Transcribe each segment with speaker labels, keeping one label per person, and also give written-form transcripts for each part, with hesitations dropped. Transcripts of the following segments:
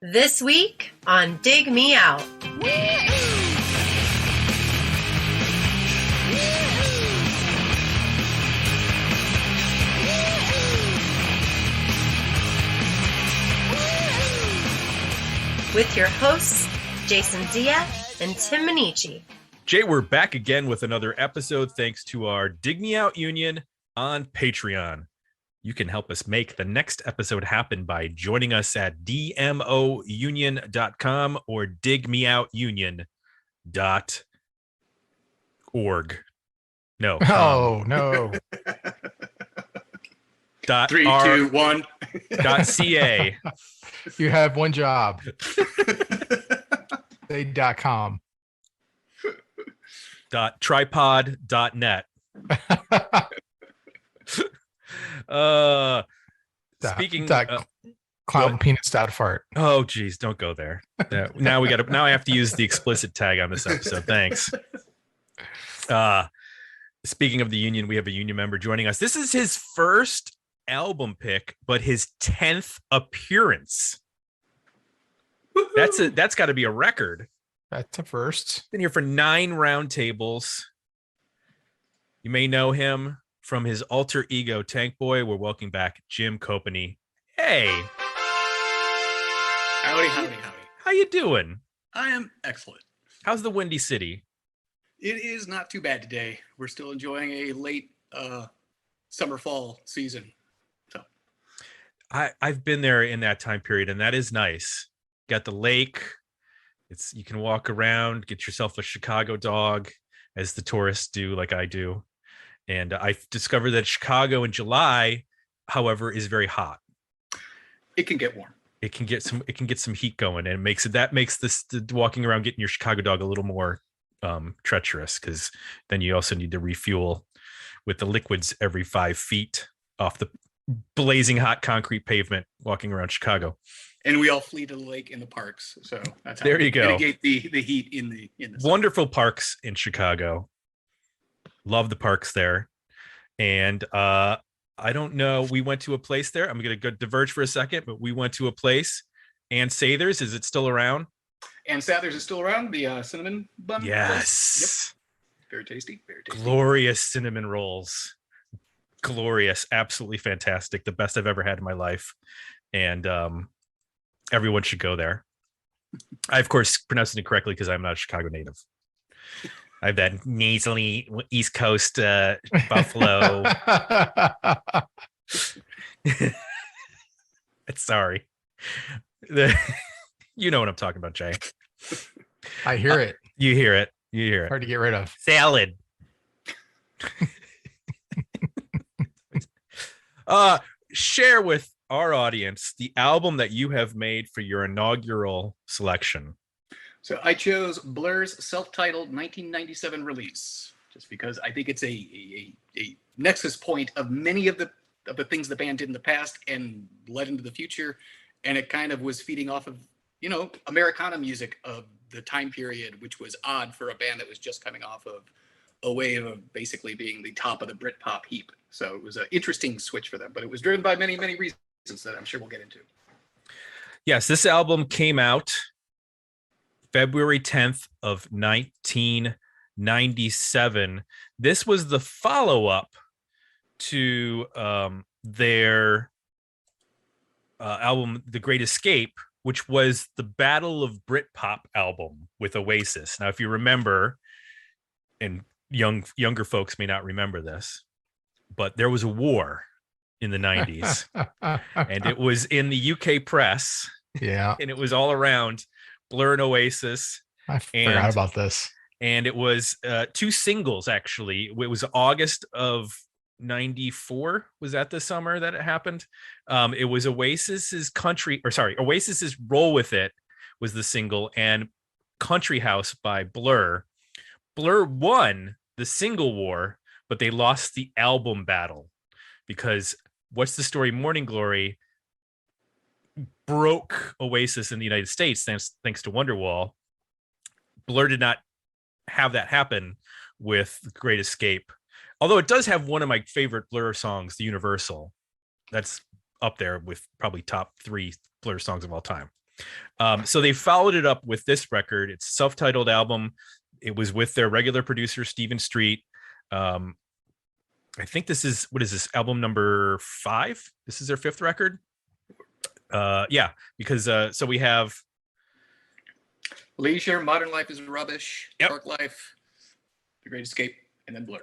Speaker 1: This week on Dig Me Out. With your hosts, Jason Diaz and Tim Minichi.
Speaker 2: Jay, we're back again with another episode thanks to our Dig Me Out Union on Patreon. You can help us make the next episode happen by joining us at dmounion.com or digmeoutunion.org. No.
Speaker 3: Oh, no.
Speaker 2: Dot
Speaker 4: 3,
Speaker 2: R,
Speaker 4: 2, 1.
Speaker 2: Dot .ca.
Speaker 3: You have one job. Say.com.
Speaker 2: .tripod.net. Speaking
Speaker 3: clown penis fart.
Speaker 2: Oh geez, don't go there. Now I have to use the explicit tag on this episode. Thanks. Speaking of the union, we have a union member joining us. This is his first album pick, but his 10th appearance.
Speaker 4: Woo-hoo.
Speaker 2: That's got to be a record.
Speaker 3: That's a first.
Speaker 2: Been here for 9 roundtables. You may know him from his alter ego Tank Boy. We're welcoming back Jim Copany. Hey,
Speaker 4: Howdy.
Speaker 2: how you doing?
Speaker 4: I am excellent.
Speaker 2: How's the Windy City?
Speaker 4: It is not too bad today. We're still enjoying a late summer-fall season. So
Speaker 2: I've been there in that time period, and that is nice. Got the lake. You can walk around, get yourself a Chicago dog, as the tourists do, like I do. And I've discovered that Chicago in July, however, is very hot.
Speaker 4: it can get warm.
Speaker 2: It can get some heat going, and that makes the walking around getting your Chicago dog a little more treacherous, because then you also need to refuel with the liquids every 5 feet off the blazing hot concrete pavement walking around Chicago.
Speaker 4: And we all flee to the lake in the parks. So that's how
Speaker 2: There
Speaker 4: we
Speaker 2: you go.
Speaker 4: mitigate the heat in the
Speaker 2: Wonderful parks in Chicago. Love the parks there. And I don't know. We went to a place there. I'm going to go diverge for a second, but we went to a place. Ann Sather's, is it still around?
Speaker 4: And Sather's is still around, the cinnamon bun.
Speaker 2: Yes.
Speaker 4: Yep. Very tasty.
Speaker 2: Glorious cinnamon rolls. Glorious. Absolutely fantastic. The best I've ever had in my life. And everyone should go there. I, of course, pronounced it correctly because I'm not a Chicago native. I have that nasally East Coast Buffalo. Sorry. You know what I'm talking about, Jay.
Speaker 3: I hear it.
Speaker 2: You hear it.
Speaker 3: Hard to get rid of.
Speaker 2: Salad. Share with our audience the album that you have made for your inaugural selection.
Speaker 4: So I chose Blur's self-titled 1997 release, just because I think it's a nexus point of many of the things the band did in the past and led into the future, and it kind of was feeding off of Americana music of the time period, which was odd for a band that was just coming off of a wave of basically being the top of the Britpop heap. So it was an interesting switch for them, but it was driven by many reasons that I'm sure we'll get into.
Speaker 2: Yes, this album came out February 10th of 1997. This was the follow-up to their album, The Great Escape, which was the Battle of Britpop album with Oasis. Now, if you remember, and younger folks may not remember this, but there was a war in the 90s, and it was in the UK press.
Speaker 3: Yeah.
Speaker 2: And it was all around Blur and Oasis.
Speaker 3: I forgot about this.
Speaker 2: And it was 2 singles, actually. It was August of 94. Was that the summer that it happened? It was Oasis's Roll With It was the single, and Country House by Blur. Blur won the single war, but they lost the album battle because What's the Story, Morning Glory broke Oasis in the United States thanks to Wonderwall. Blur did not have that happen with Great Escape, although it does have one of my favorite Blur songs, The Universal. That's up there with probably top 3 Blur songs of all time. So they followed it up with this record. It's a self-titled album. It was with their regular producer, Stephen Street. I think this is, what is this, album number 5? This is their 5th record. Yeah, because so we have
Speaker 4: Leisure, Modern Life is Rubbish,
Speaker 2: Yep.
Speaker 4: Dark Life, The Great Escape, and then Blur.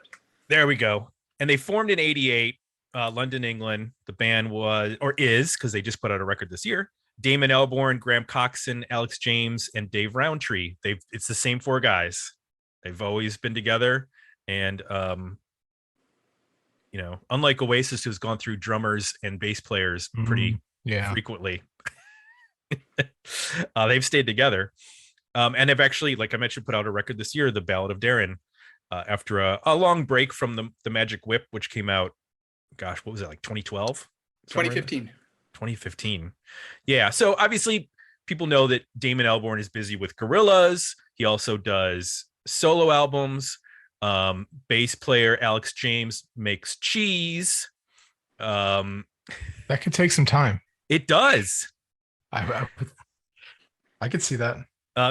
Speaker 2: There we go. And they formed in 88, London, England. The band was, or is, because they just put out a record this year, Damon Albarn, Graham Coxon, Alex James, and Dave Rowntree. It's the same 4 guys. They've always been together. And you know, unlike Oasis, who's gone through drummers and bass players pretty frequently, they've stayed together. And they've actually, like I mentioned, put out a record this year, The Ballad of Darren, after a long break from the Magic Whip, which came out, gosh, what was it, like 2012?
Speaker 4: 2015.
Speaker 2: 2015. Yeah. So obviously people know that Damon Albarn is busy with Gorillaz. He also does solo albums. Bass player Alex James makes cheese.
Speaker 3: That could take some time.
Speaker 2: It does.
Speaker 3: I could see that.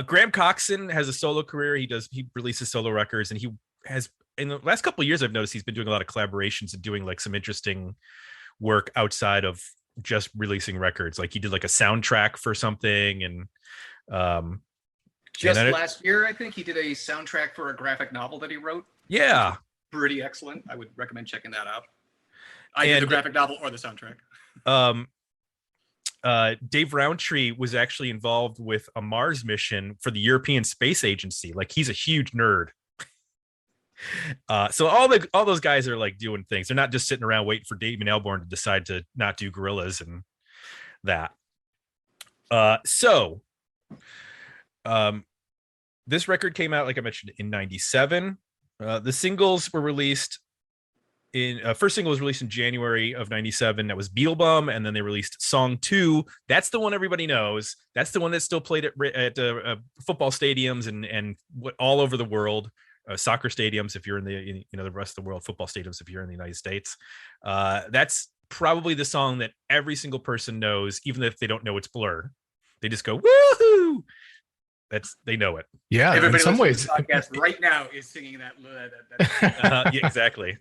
Speaker 2: Graham Coxon has a solo career. He releases solo records, and he has, in the last couple of years, I've noticed he's been doing a lot of collaborations and doing like some interesting work outside of just releasing records. Like he did like a soundtrack for something, and
Speaker 4: just last year, I think he did a soundtrack for a graphic novel that he wrote.
Speaker 2: Yeah,
Speaker 4: pretty excellent. I would recommend checking that out. Either the graphic novel or the soundtrack.
Speaker 2: Dave Rowntree was actually involved with a Mars mission for the European Space Agency. Like he's a huge nerd. So all those guys are like doing things. They're not just sitting around waiting for Damon Albarn to decide to not do Gorillaz and that. This record came out, like I mentioned, in 97. The singles were released first single was released in January of 97. That was Beetlebum. And then they released Song 2. That's the one everybody knows. That's the one that's still played at football stadiums and all over the world. Soccer stadiums, if you're in the rest of the world, football stadiums, if you're in the United States. That's probably the song that every single person knows, even if they don't know it's Blur. They just go, woohoo! They know it.
Speaker 3: Yeah,
Speaker 4: everybody
Speaker 3: in some ways,
Speaker 4: to the podcast right now is singing that.
Speaker 2: Yeah, exactly.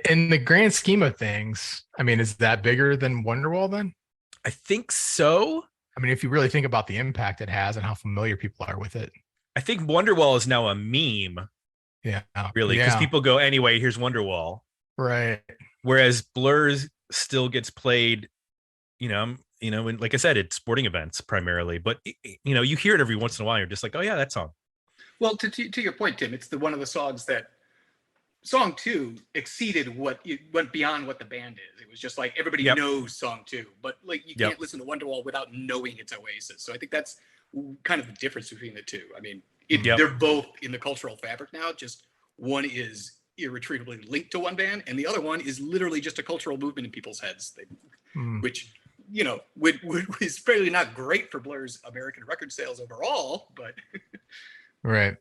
Speaker 3: In the grand scheme of things, I mean, is that bigger than Wonderwall then?
Speaker 2: I think so.
Speaker 3: I mean, if you really think about the impact it has and how familiar people are with it.
Speaker 2: I think Wonderwall is now a meme.
Speaker 3: Yeah.
Speaker 2: Really, because people go, anyway, here's Wonderwall.
Speaker 3: Right.
Speaker 2: Whereas Blur still gets played, and like I said, at sporting events primarily. But, you hear it every once in a while. You're just like, oh, yeah, that song.
Speaker 4: Well, to your point, Tim, it's one of the songs that Song 2 exceeded it went beyond what the band is. It was just like everybody knows Song 2, but like you can't listen to Wonderwall without knowing it's Oasis. So I think that's kind of the difference between the two. I mean, they're both in the cultural fabric now. Just one is irretrievably linked to one band, and the other one is literally just a cultural movement in people's heads, which is fairly not great for Blur's American record sales overall, but
Speaker 3: right.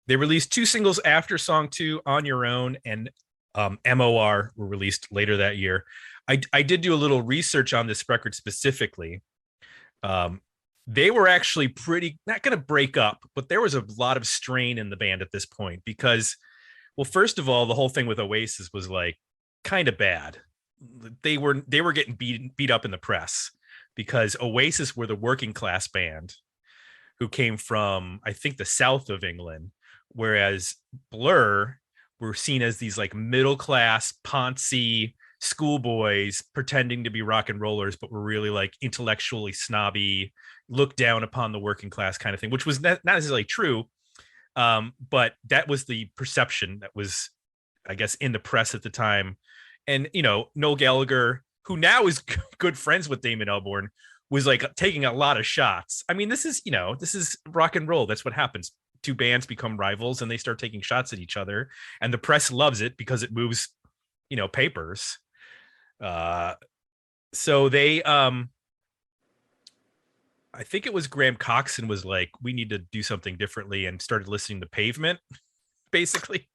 Speaker 2: They released 2 singles after Song 2, On Your Own and MOR were released later that year. I did do a little research on this record specifically. They were actually not going to break up, but there was a lot of strain in the band at this point because, well, first of all, the whole thing with Oasis was like kind of bad. They were getting beat up in the press because Oasis were the working class band who came from, I think, the south of England. Whereas Blur were seen as these like middle class poncy schoolboys pretending to be rock and rollers, but were really like intellectually snobby, looked down upon the working class kind of thing, which was not necessarily true. But that was the perception that was, I guess, in the press at the time. And, Noel Gallagher, who now is good friends with Damon Albarn, was like taking a lot of shots. I mean, this is rock and roll. That's what happens. 2 bands become rivals and they start taking shots at each other, and the press loves it because it moves, papers. So they, I think it was Graham Coxon was like, we need to do something differently, and started listening to Pavement, basically,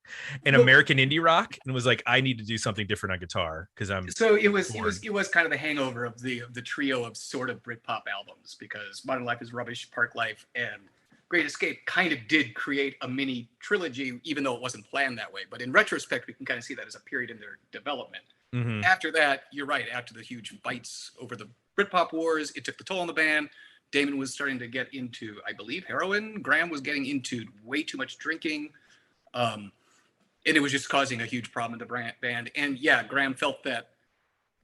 Speaker 2: and
Speaker 4: Well,
Speaker 2: American indie rock, and was like, I need to do something different on guitar because I'm
Speaker 4: so it was
Speaker 2: bored.
Speaker 4: kind of the hangover of the trio of sort of Britpop albums, because Modern Life is Rubbish, Park Life, and Great Escape kind of did create a mini trilogy, even though it wasn't planned that way. But in retrospect, we can kind of see that as a period in their development.
Speaker 2: Mhm.
Speaker 4: After that, you're right. After the huge fights over the Britpop wars, it took the toll on the band. Damon was starting to get into, I believe, heroin. Graham was getting into way too much drinking. And it was just causing a huge problem in the band. And yeah, Graham felt that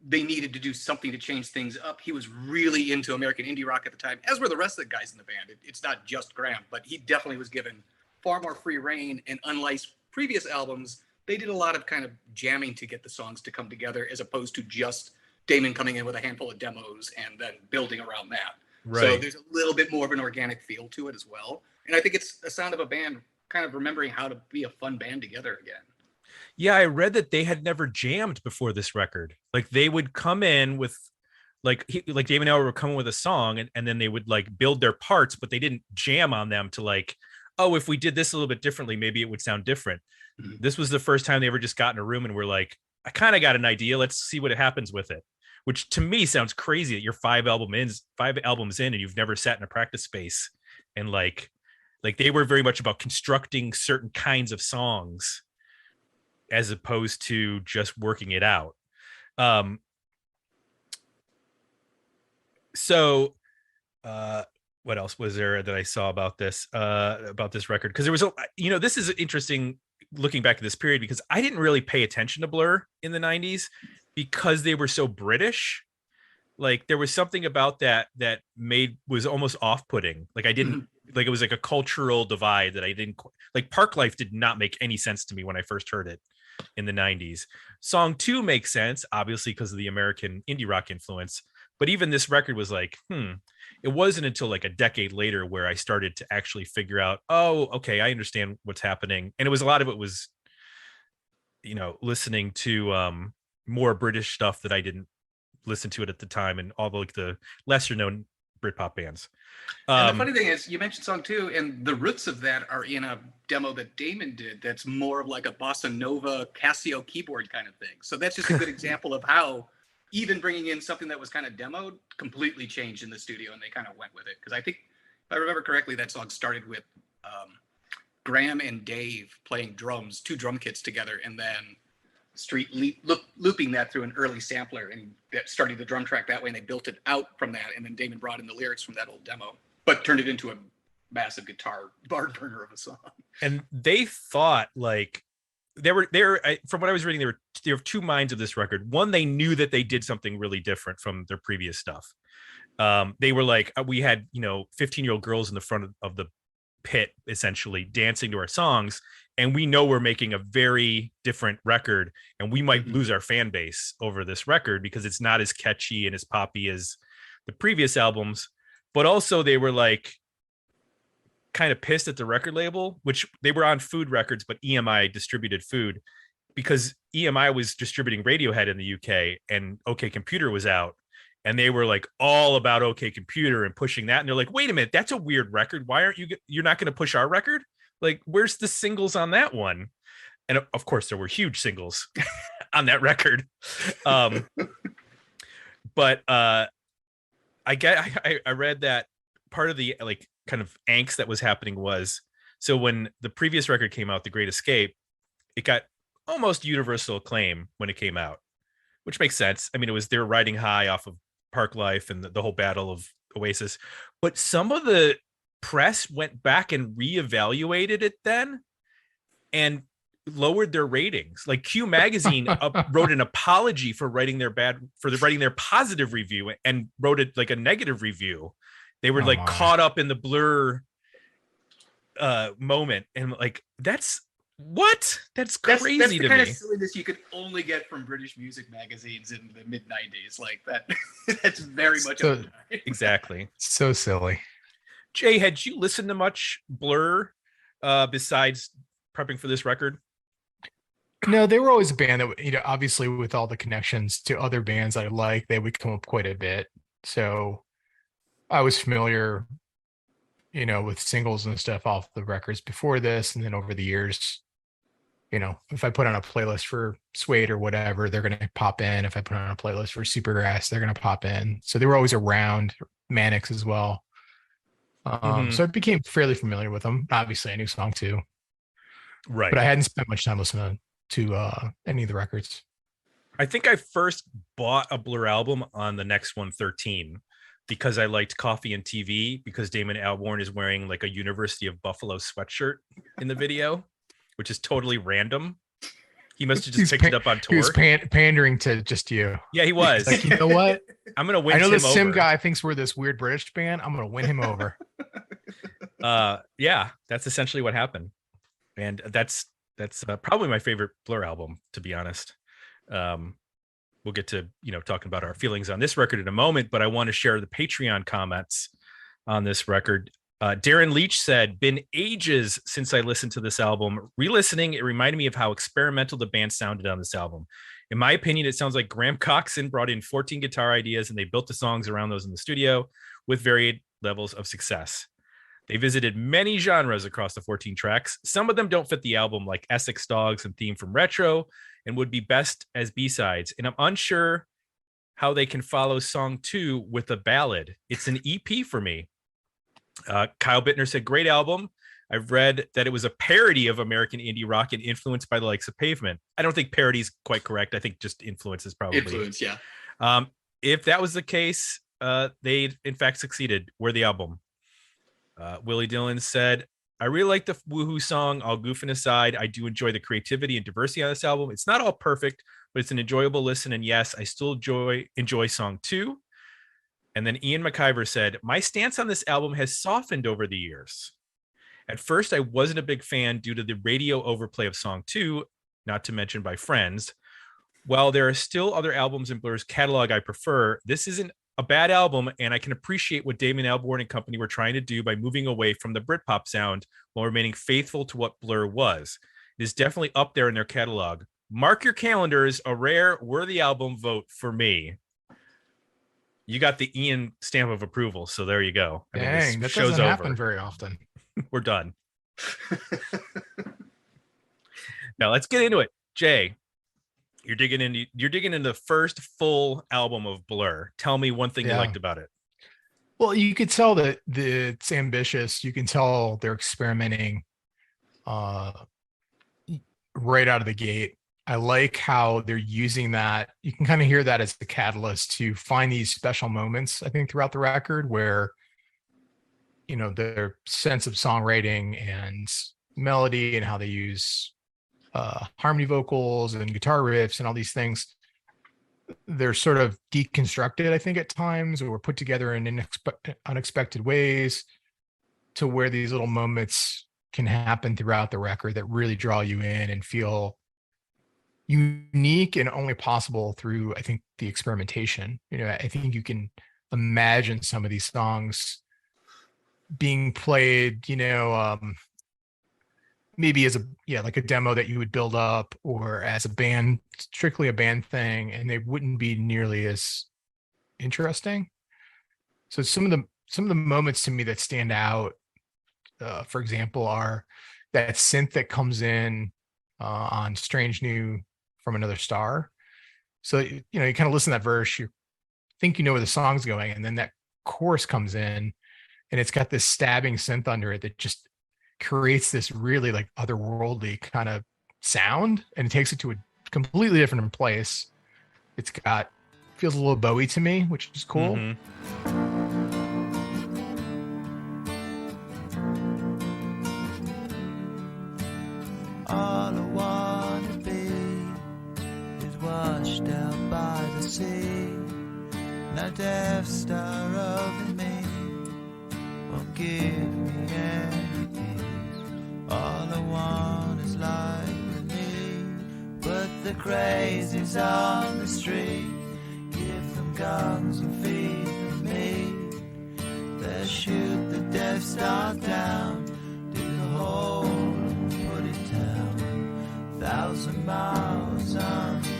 Speaker 4: they needed to do something to change things up. He was really into American indie rock at the time, as were the rest of the guys in the band. It's not just Graham, but he definitely was given far more free reign. And unlike previous albums, they did a lot of kind of jamming to get the songs to come together, as opposed to just Damon coming in with a handful of demos and then building around that.
Speaker 2: Right.
Speaker 4: So there's a little bit more of an organic feel to it as well. And I think it's a sound of a band kind of remembering how to be a fun band together again.
Speaker 2: Yeah, I read that they had never jammed before this record. Like they would come in with like Dave and Elmer would come in with a song, and then they would like build their parts, but they didn't jam on them to like, oh, if we did this a little bit differently, maybe it would sound different.
Speaker 4: Mhm.
Speaker 2: This was the first time they ever just got in a room and were like, I kind of got an idea. Let's see what happens with it. Which to me sounds crazy that you're 5 albums in and you've never sat in a practice space. And like they were very much about constructing certain kinds of songs as opposed to just working it out. So what else was there that I saw about this record? Because there was this is interesting looking back at this period, because I didn't really pay attention to Blur in the 90s because they were so British. Like there was something about that was almost off-putting. Like I didn't like, it was like a cultural divide that I didn't like. Park Life did not make any sense to me when I first heard it in the 90s. Song 2 makes sense, obviously, because of the American indie rock influence. But even this record was like, it wasn't until like a decade later where I started to actually figure out, oh, okay, I understand what's happening. And it was a lot of it was, listening to more British stuff that I didn't listen to it at the time, and all like the lesser known Britpop bands.
Speaker 4: And the funny thing is, you mentioned song 2, and the roots of that are in a demo that Damon did that's more of like a bossa nova Casio keyboard kind of thing. So that's just a good example of how even bringing in something that was kind of demoed completely changed in the studio, and they kind of went with it. Because I think, if I remember correctly, that song started with Graham and Dave playing drums, 2 drum kits together, and then looping that through an early sampler, and starting the drum track that way, and they built it out from that, and then Damon brought in the lyrics from that old demo, but turned it into a massive guitar barn burner of a song. And
Speaker 2: they thought like they were from what I was reading, there were 2 minds of this record. One, they knew that they did something really different from their previous stuff. They were like, we had 15-year-old girls in the front of the pit essentially dancing to our songs, and we know we're making a very different record, and we might lose our fan base over this record because it's not as catchy and as poppy as the previous albums. But also they were like kind of pissed at the record label, which they were on Food Records, but EMI distributed Food, because EMI was distributing Radiohead in the UK and OK Computer was out. And they were like all about OK Computer and pushing that. And they're like, wait a minute, that's a weird record. Why aren't you're not going to push our record? Like, where's the singles on that one? And of course there were huge singles on that record. But I read that part of the like kind of angst that was happening was, so when the previous record came out, The Great Escape, it got almost universal acclaim when it came out, which makes sense. I mean, they were riding high off of Park Life and the whole battle of Oasis, but some of the press went back and reevaluated it then and lowered their ratings. Like Q Magazine wrote an apology for writing their positive review and wrote it like a negative review. They were caught up in the Blur moment, and like that's crazy. That's the kind of silliness you could only get from British music magazines in the mid 90s. Like that. That's very much exactly
Speaker 3: so silly.
Speaker 2: Jay, had you listened to much Blur besides prepping for this record?
Speaker 3: No, they were always a band that, obviously with all the connections to other bands I like, they would come up quite a bit. So I was familiar, with singles and stuff off the records before this. And then over the years, if I put on a playlist for Suede or whatever, they're going to pop in. If I put on a playlist for Supergrass, they're going to pop in. So they were always around. Mannix as well. So I became fairly familiar with them. Obviously, I knew Song 2.
Speaker 2: Right.
Speaker 3: But I hadn't spent much time listening to any of the records.
Speaker 2: I think I first bought a Blur album on the Next One 13 because I liked Coffee and TV, because Damon Albarn is wearing like a University of Buffalo sweatshirt in the video, which is totally random. He must have just picked it up on tour.
Speaker 3: He was pandering to just you.
Speaker 2: Yeah, he was.
Speaker 3: Like, you know what?
Speaker 2: I'm going to win
Speaker 3: I know
Speaker 2: him
Speaker 3: this
Speaker 2: over.
Speaker 3: Sim guy thinks we're this weird British band. I'm going to win him over.
Speaker 2: Yeah, that's essentially what happened. And that's probably my favorite Blur album, to be honest. We'll get to, talking about our feelings on this record in a moment, but I want to share the Patreon comments on this record. Darren Leach said, been ages since I listened to this album. Re-listening, it reminded me of how experimental the band sounded on this album. In my opinion, it sounds like Graham Coxon brought in 14 guitar ideas and they built the songs around those in the studio with varied levels of success. They visited many genres across the 14 tracks. Some of them don't fit the album, like Essex Dogs and Theme from Retro, and would be best as B-sides. And I'm unsure how they can follow Song 2 with a ballad. It's an EP for me. Kyle Bittner said, great album. I've read that it was a parody of American indie rock and influenced by the likes of Pavement. I don't think parody is quite correct. I think just influence is probably.
Speaker 4: Influence, yeah.
Speaker 2: If that was the case, they in fact succeeded. We're the album. Willie Dillon said, I really like the Woohoo song. All goofing aside, I do enjoy the creativity and diversity on this album. It's not all perfect, but it's an enjoyable listen. And yes, I still enjoy Song 2. And then Ian McIver said, my stance on this album has softened over the years. At first, I wasn't a big fan due to the radio overplay of Song 2, not to mention by friends. While there are still other albums in Blur's catalog I prefer, this isn't a bad album, and I can appreciate what Damon Albarn and company were trying to do by moving away from the Britpop sound while remaining faithful to what Blur was. It is definitely up there in their catalog. Mark your calendars, a rare, worthy album vote for me. You got the Ian stamp of approval, so there you go.
Speaker 3: Dang, that doesn't happen very often.
Speaker 2: We're done. Now let's get into it. Jay, you're digging into the first full album of Blur. Tell me one thing you liked about it.
Speaker 3: Well, you could tell that it's ambitious. You can tell they're experimenting right out of the gate. I like how they're using that. You can kind of hear that as the catalyst to find these special moments, I think, throughout the record where, their sense of songwriting and melody and how they use harmony vocals and guitar riffs and all these things, they're sort of deconstructed, I think, at times, or put together in unexpected ways to where these little moments can happen throughout the record that really draw you in and feel unique and only possible through, I think, the experimentation. I think you can imagine some of these songs being played, maybe as like a demo that you would build up, or as a band, strictly a band thing, and they wouldn't be nearly as interesting. So some of the moments to me that stand out, for example, are that synth that comes in on Strange New from Another Star. So you kind of listen to that verse, you think where the song's going, and then that chorus comes in and it's got this stabbing synth under it that just creates this really like otherworldly kind of sound, and it takes it to a completely different place. Feels a little Bowie to me, which is cool.
Speaker 5: All I wanna be is washed out by the sea. Now Death Star over me won't give me any peace. All I want is life with me. Put the crazies on the street, give them guns and feed them meat. They'll shoot the Death Star down, dig a hole and put it down, 1,000 miles underground.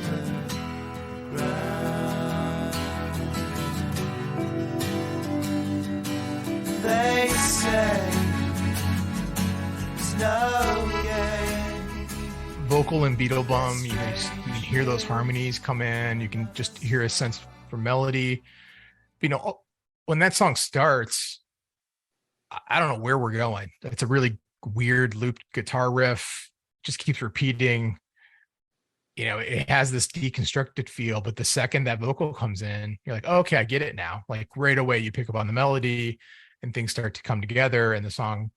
Speaker 5: They say it's no game.
Speaker 3: vocal and Beetlebum. You can hear those harmonies come in. You can just hear a sense for melody. When that song starts, I don't know where we're going. It's a really weird looped guitar riff, just keeps repeating. It has this deconstructed feel, but the second that vocal comes in, you're like, oh, okay, I get it now. Like right away, you pick up on the melody and things start to come together and the song,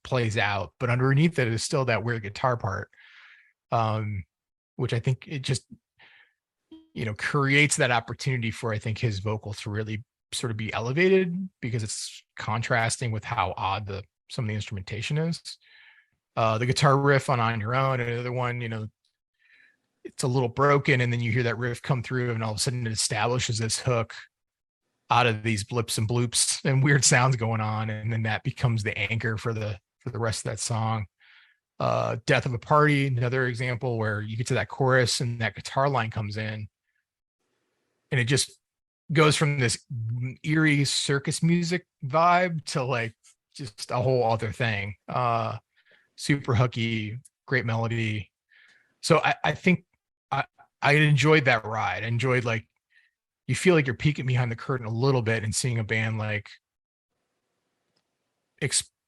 Speaker 3: plays out. But underneath it is still that weird guitar part, which I think it just, creates that opportunity for, I think, his vocal to really sort of be elevated because it's contrasting with how odd some of the instrumentation is. The guitar riff on Your Own, another one, it's a little broken, and then you hear that riff come through and all of a sudden it establishes this hook out of these blips and bloops and weird sounds going on, and then that becomes the anchor for the rest of that song. Death of a Party, another example where you get to that chorus and that guitar line comes in and it just goes from this eerie circus music vibe to like just a whole other thing. Super hooky, great melody. So I think I enjoyed that ride. I enjoyed, like, you feel like you're peeking behind the curtain a little bit and seeing a band like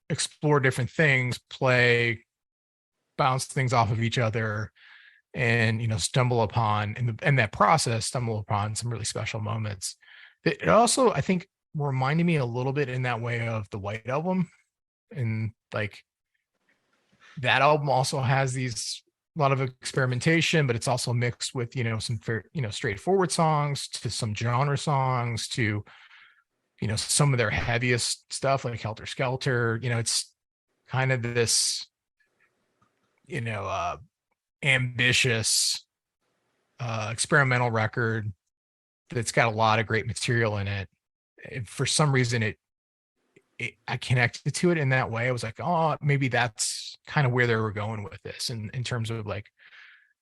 Speaker 3: explore different things, play, bounce things off of each other, and stumble upon some really special moments. It also, I think, reminded me a little bit in that way of the White Album, and like that album also has a lot of experimentation, but it's also mixed with some straightforward songs to some genre songs to some of their heaviest stuff like Helter Skelter. It's kind of this ambitious experimental record that's got a lot of great material in it. For some reason I connected to it in that way. I was like, oh, maybe that's kind of where they were going with this, in terms of like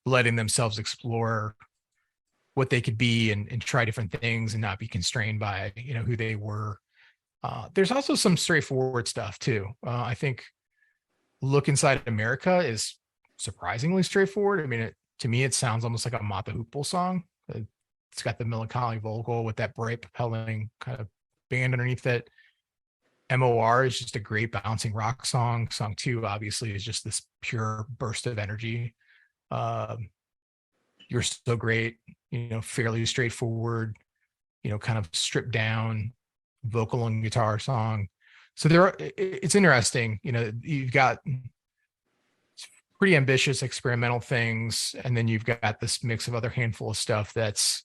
Speaker 3: letting themselves explore what they could be and try different things and not be constrained by who they were. There's also some straightforward stuff too. I think Look Inside America is surprisingly straightforward. I mean, to me, it sounds almost like a Mott the Hoople song. It's got the melancholy vocal with that bright propelling kind of band underneath it. MOR is just a great bouncing rock song. Song 2 obviously is just this pure burst of energy. You're So Great, fairly straightforward, kind of stripped down vocal and guitar song. So it's interesting, you've got pretty ambitious experimental things, and then you've got this mix of other handful of stuff that's,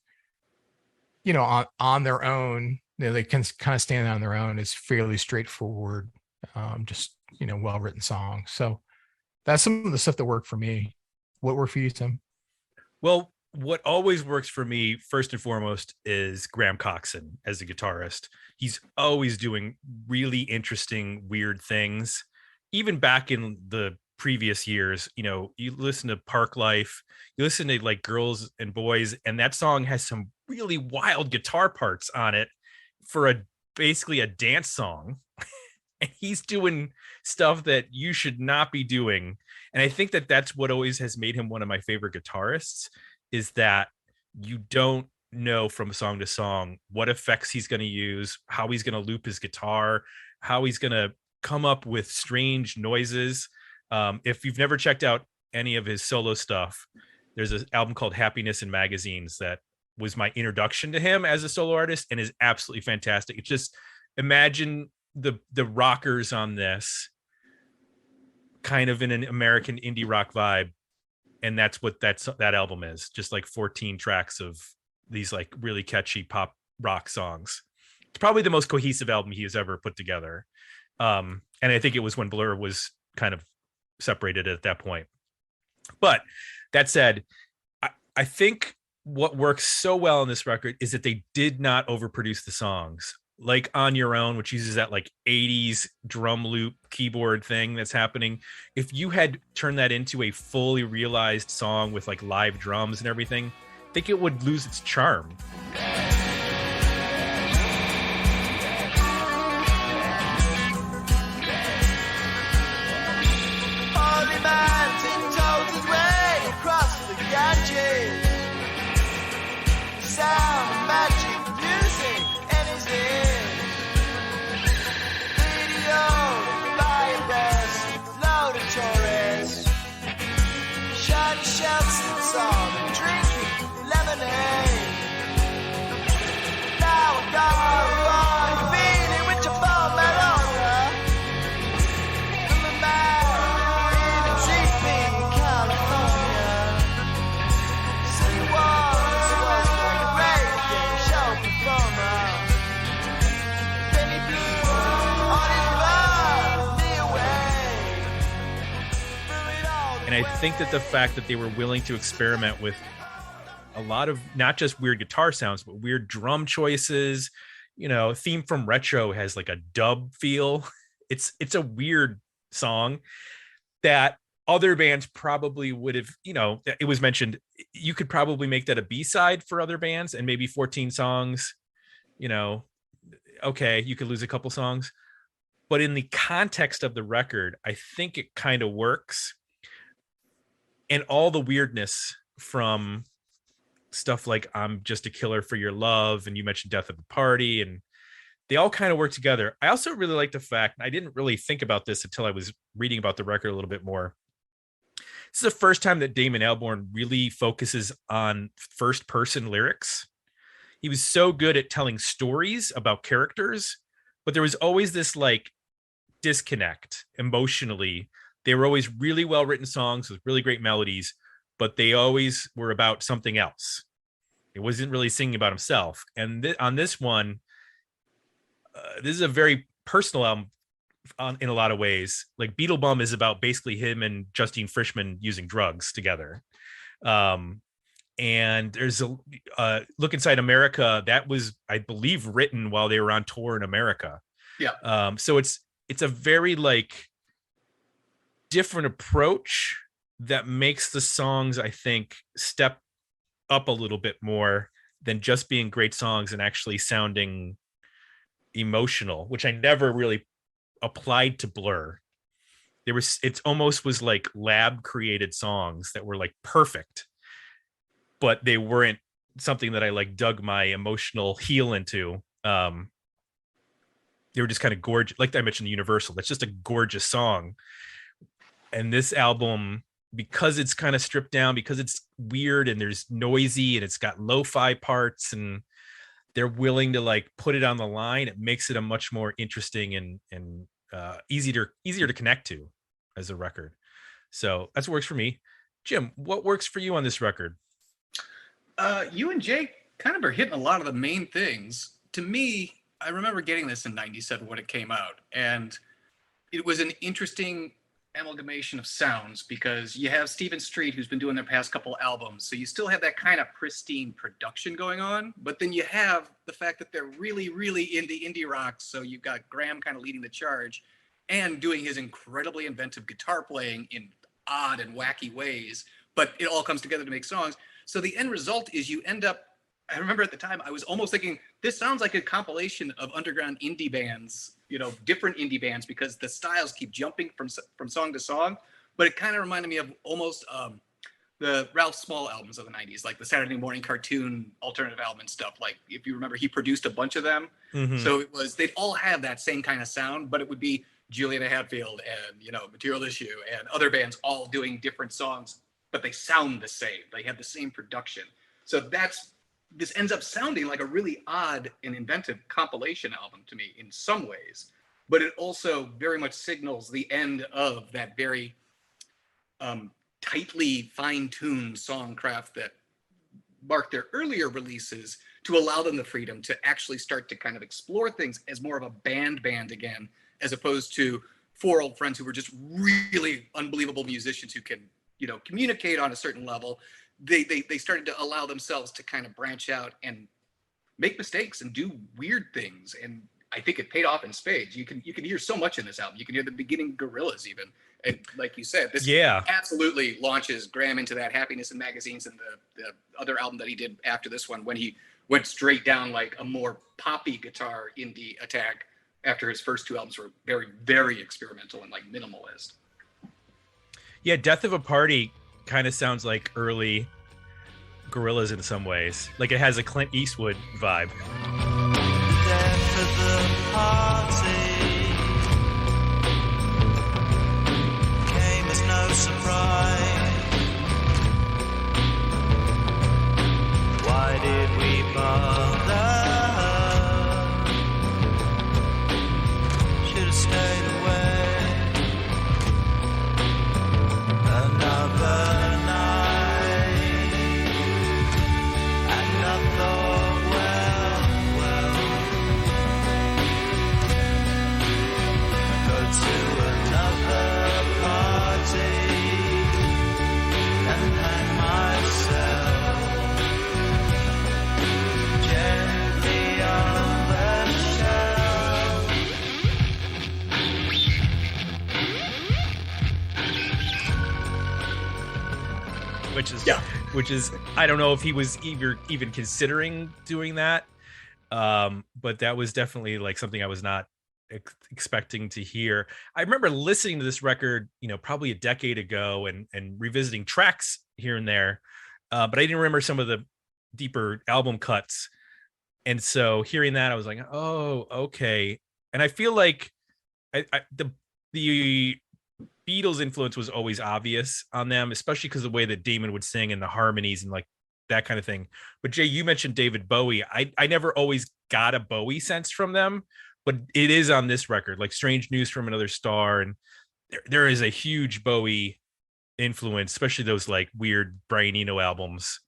Speaker 3: on their own, they can kind of stand on their own. It's fairly straightforward, just, well-written song. So that's some of the stuff that worked for me. What worked for you, Tim?
Speaker 2: Well, what always works for me, first and foremost, is Graham Coxon as a guitarist. He's always doing really interesting, weird things. Even back in the previous years, you listen to Park Life, you listen to like Girls and Boys, and that song has some really wild guitar parts on it for basically a dance song. And he's doing stuff that you should not be doing. And I think that that's what always has made him one of my favorite guitarists, is that you don't know from song to song what effects he's going to use, how he's going to loop his guitar, how he's going to come up with strange noises. If you've never checked out any of his solo stuff, there's an album called Happiness in Magazines that was my introduction to him as a solo artist and is absolutely fantastic. It's just, imagine the rockers on this kind of in an American indie rock vibe. And that's what that album is, just like 14 tracks of these like really catchy pop rock songs. It's probably the most cohesive album he has ever put together. And I think it was when Blur was kind of separated at that point. But that said, I think what works so well on this record is that they did not overproduce the songs. Like On Your Own, which uses that like 80s drum loop keyboard thing that's happening. If you had turned that into a fully realized song with like live drums and everything, I think it would lose its charm.
Speaker 5: Holy mountain toes is where
Speaker 2: I think that the fact that they were willing to experiment with a lot of not just weird guitar sounds, but weird drum choices. Theme from Retro has like a dub feel. It's a weird song that other bands probably would have, it was mentioned, you could probably make that a B-side for other bands, and maybe 14 songs, okay, you could lose a couple songs. But in the context of the record, I think it kind of works. And all the weirdness from stuff like I'm Just a Killer for Your Love, and you mentioned Death of a Party, and they all kind of work together. I also really like the fact, I didn't really think about this until I was reading about the record a little bit more. This is the first time that Damon Albarn really focuses on first person lyrics. He was so good at telling stories about characters, but there was always this like disconnect emotionally. They were always really well written songs with really great melodies, but they always were about something else. It wasn't really singing about himself. And on this one, this is a very personal album in a lot of ways. Like Beetle Bum is about basically him and Justine Frischman using drugs together. And there's a Look Inside America that was, I believe, written while they were on tour in America.
Speaker 4: Yeah.
Speaker 2: So it's a very like different approach that makes the songs, I think, step up a little bit more than just being great songs and actually sounding emotional, which I never really applied to Blur. It almost was like lab created songs that were like perfect, but they weren't something that I like dug my emotional heel into. They were just kind of gorgeous. Like I mentioned, Universal, that's just a gorgeous song. And this album, because it's kind of stripped down, because it's weird and there's noisy and it's got lo-fi parts and they're willing to like put it on the line, it makes it a much more interesting and easier to connect to as a record. So that's what works for me. Jim, what works for you on this record?
Speaker 4: You and Jake kind of are hitting a lot of the main things. To me, I remember getting this in 97 when it came out, and it was an interesting amalgamation of sounds because you have Stephen Street, who's been doing their past couple albums, so you still have that kind of pristine production going on, but then you have the fact that they're really, really into indie rock, so you've got Graham kind of leading the charge and doing his incredibly inventive guitar playing in odd and wacky ways, but it all comes together to make songs. So the end result is you end up, I remember at the time, I was almost thinking, this sounds like a compilation of underground indie bands, different indie bands, because the styles keep jumping from song to song. But it kind of reminded me of almost the Ralph Small albums of the 90s, like the Saturday morning cartoon alternative album and stuff. Like, if you remember, he produced a bunch of them. Mm-hmm. So they'd all have that same kind of sound, but it would be Juliana Hatfield and, Material Issue and other bands all doing different songs, but they sound the same. They have the same production. So this ends up sounding like a really odd and inventive compilation album to me in some ways, but it also very much signals the end of that very tightly fine-tuned songcraft that marked their earlier releases, to allow them the freedom to actually start to kind of explore things as more of a band again, as opposed to four old friends who were just really unbelievable musicians who can, communicate on a certain level. They started to allow themselves to kind of branch out and make mistakes and do weird things. And I think it paid off in spades. You can hear so much in this album. You can hear the beginning Gorillaz even. And like you said, this absolutely launches Graham into that Happiness in Magazines and the other album that he did after this one, when he went straight down like a more poppy guitar indie attack after his first two albums were very, very experimental and like minimalist.
Speaker 2: Yeah, Death of a Party kind of sounds like early Gorillaz in some ways. Like it has a Clint Eastwood vibe.
Speaker 5: Death of the party came as no surprise. Why did we bother? Should have stayed away. Another night, and I thought, well,
Speaker 2: which is I don't know if he was even considering doing that. But that was definitely like something I was not expecting to hear. I remember listening to this record, probably a decade ago and revisiting tracks here and there. But I didn't remember some of the deeper album cuts. And so hearing that, I was like, oh, okay. And I feel like the Beatles influence was always obvious on them, especially because of the way that Damon would sing and the harmonies and like that kind of thing. But Jay, you mentioned David Bowie. I never always got a Bowie sense from them, but it is on this record, like Strange News from Another Star. And there is a huge Bowie influence, especially those like weird Brian Eno albums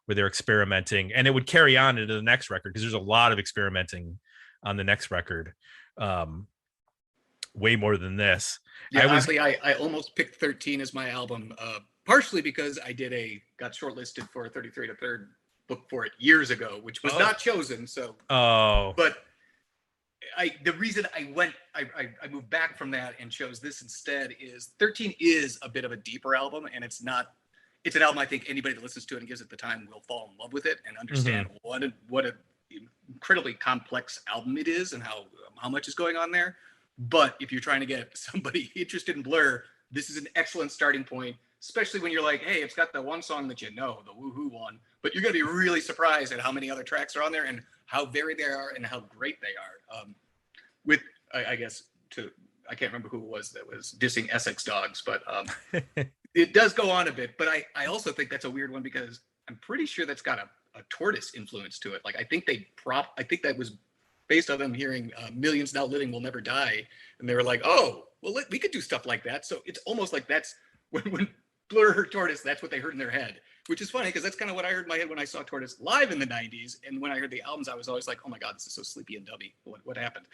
Speaker 2: where they're experimenting, and it would carry on into the next record because there's a lot of experimenting on the next record. Way more than this.
Speaker 4: Yeah, honestly, I almost picked 13 as my album, partially because I got shortlisted for a 33 to third book for it years ago, which was not chosen. So, but the reason I moved back from that and chose this instead is 13 is a bit of a deeper album, and it's an album I think anybody that listens to it and gives it the time will fall in love with it and understand what a incredibly complex album it is and how much is going on there. But if you're trying to get somebody interested in Blur, this is an excellent starting point, especially when you're like, hey, it's got the one song that the Woohoo one, but you're going to be really surprised at how many other tracks are on there and how varied they are and how great they are. I can't remember who it was that was dissing Essex Dogs, but it does go on a bit. But I also think that's a weird one because I'm pretty sure that's got a Tortoise influence to it. Like, I think that was based on them hearing Millions Now Living Will Never Die. And they were like, oh, well, we could do stuff like that. So it's almost like that's when Blur heard Tortoise, that's what they heard in their head, which is funny because that's kind of what I heard in my head when I saw Tortoise live in the 90s. And when I heard the albums, I was always like, oh my God, this is so sleepy and dubby. What happened?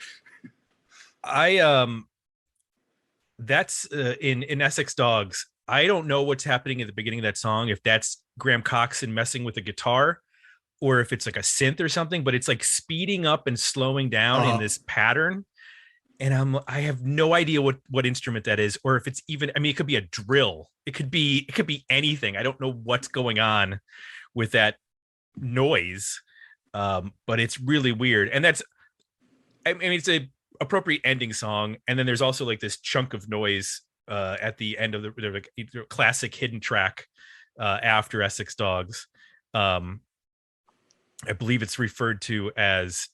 Speaker 2: That's in Essex Dogs. I don't know what's happening at the beginning of that song, if that's Graham Coxon messing with the guitar or if it's like a synth or something, but it's like speeding up and slowing down in this pattern. And I have no idea what instrument that is, or if it's even, it could be a drill. It could be anything. I don't know what's going on with that noise. But it's really weird. And it's a appropriate ending song. And then there's also like this chunk of noise at the end of the classic hidden track after Essex Dogs. I believe it's referred to as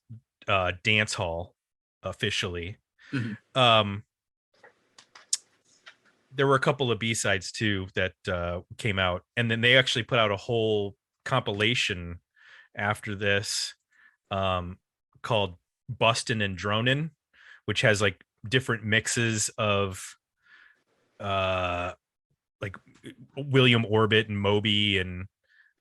Speaker 2: Dance Hall officially. Mm-hmm. There were a couple of B-sides too that came out, and then they actually put out a whole compilation after this called Bustin' and Dronin', which has like different mixes of like William Orbit and Moby and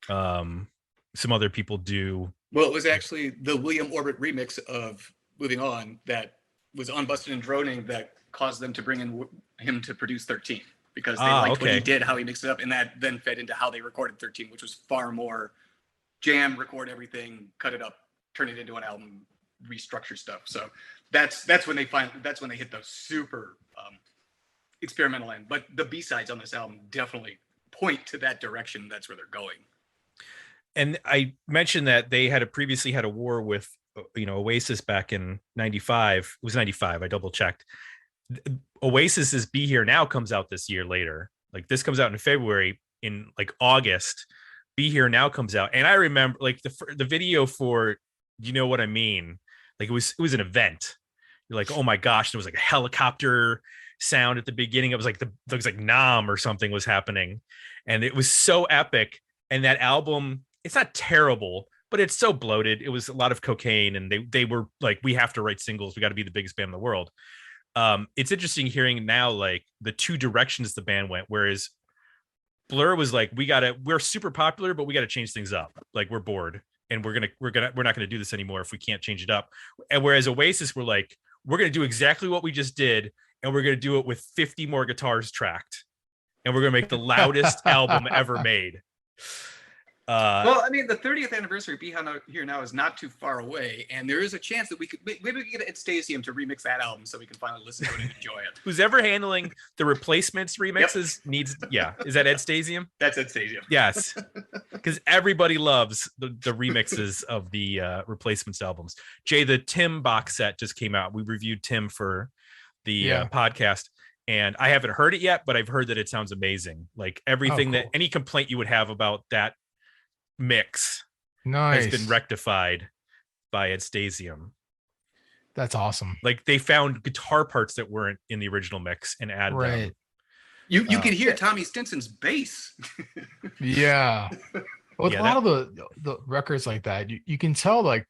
Speaker 2: some other people do.
Speaker 4: Well, it was actually the William Orbit remix of Moving On that was on Bustin' and Droning that caused them to bring in him to produce 13 because they liked what he did, how he mixed it up, and that then fed into how they recorded 13, which was far more jam, record everything, cut it up, turn it into an album, restructure stuff. So that's when they hit the super experimental end. But the B-sides on this album definitely point to that direction. That's where they're going.
Speaker 2: And I mentioned that they had previously had a war with, Oasis back in 95. It was 95. I double checked. Oasis's Be Here Now comes out this year later. Like this comes out in February. In like August, Be Here Now comes out. And I remember like the video for, you know what I mean? Like it was an event. You're like, oh my gosh, there was like a helicopter sound at the beginning. It was like Nam or something was happening. And it was so epic. And that album, it's not terrible, but it's so bloated. It was a lot of cocaine, and they were like, we have to write singles. We got to be the biggest band in the world. It's interesting hearing now like the two directions the band went. Whereas Blur was like, we're super popular, but we got to change things up. Like we're bored, and we're not gonna do this anymore if we can't change it up. And whereas Oasis were like, we're gonna do exactly what we just did, and we're gonna do it with 50 more guitars tracked, and we're gonna make the loudest album ever made.
Speaker 4: Well, I mean, the 30th anniversary of Be Here Now is not too far away, and there is a chance that we could maybe we could get Ed Stasium to remix that album so we can finally listen to it and enjoy it.
Speaker 2: Who's ever handling the Replacements remixes needs, is that Ed Stasium?
Speaker 4: That's Ed Stasium.
Speaker 2: Yes, because everybody loves the remixes of the Replacements albums. Jay, the Tim box set just came out. We reviewed Tim for the podcast, and I haven't heard it yet, but I've heard that it sounds amazing. Like everything that any complaint you would have about that mix has been rectified by Ed Stasium.
Speaker 3: That's awesome.
Speaker 2: Like they found guitar parts that weren't in the original mix and added them.
Speaker 4: You can hear Tommy Stinson's bass.
Speaker 3: Yeah. With a lot of the records like that, you can tell like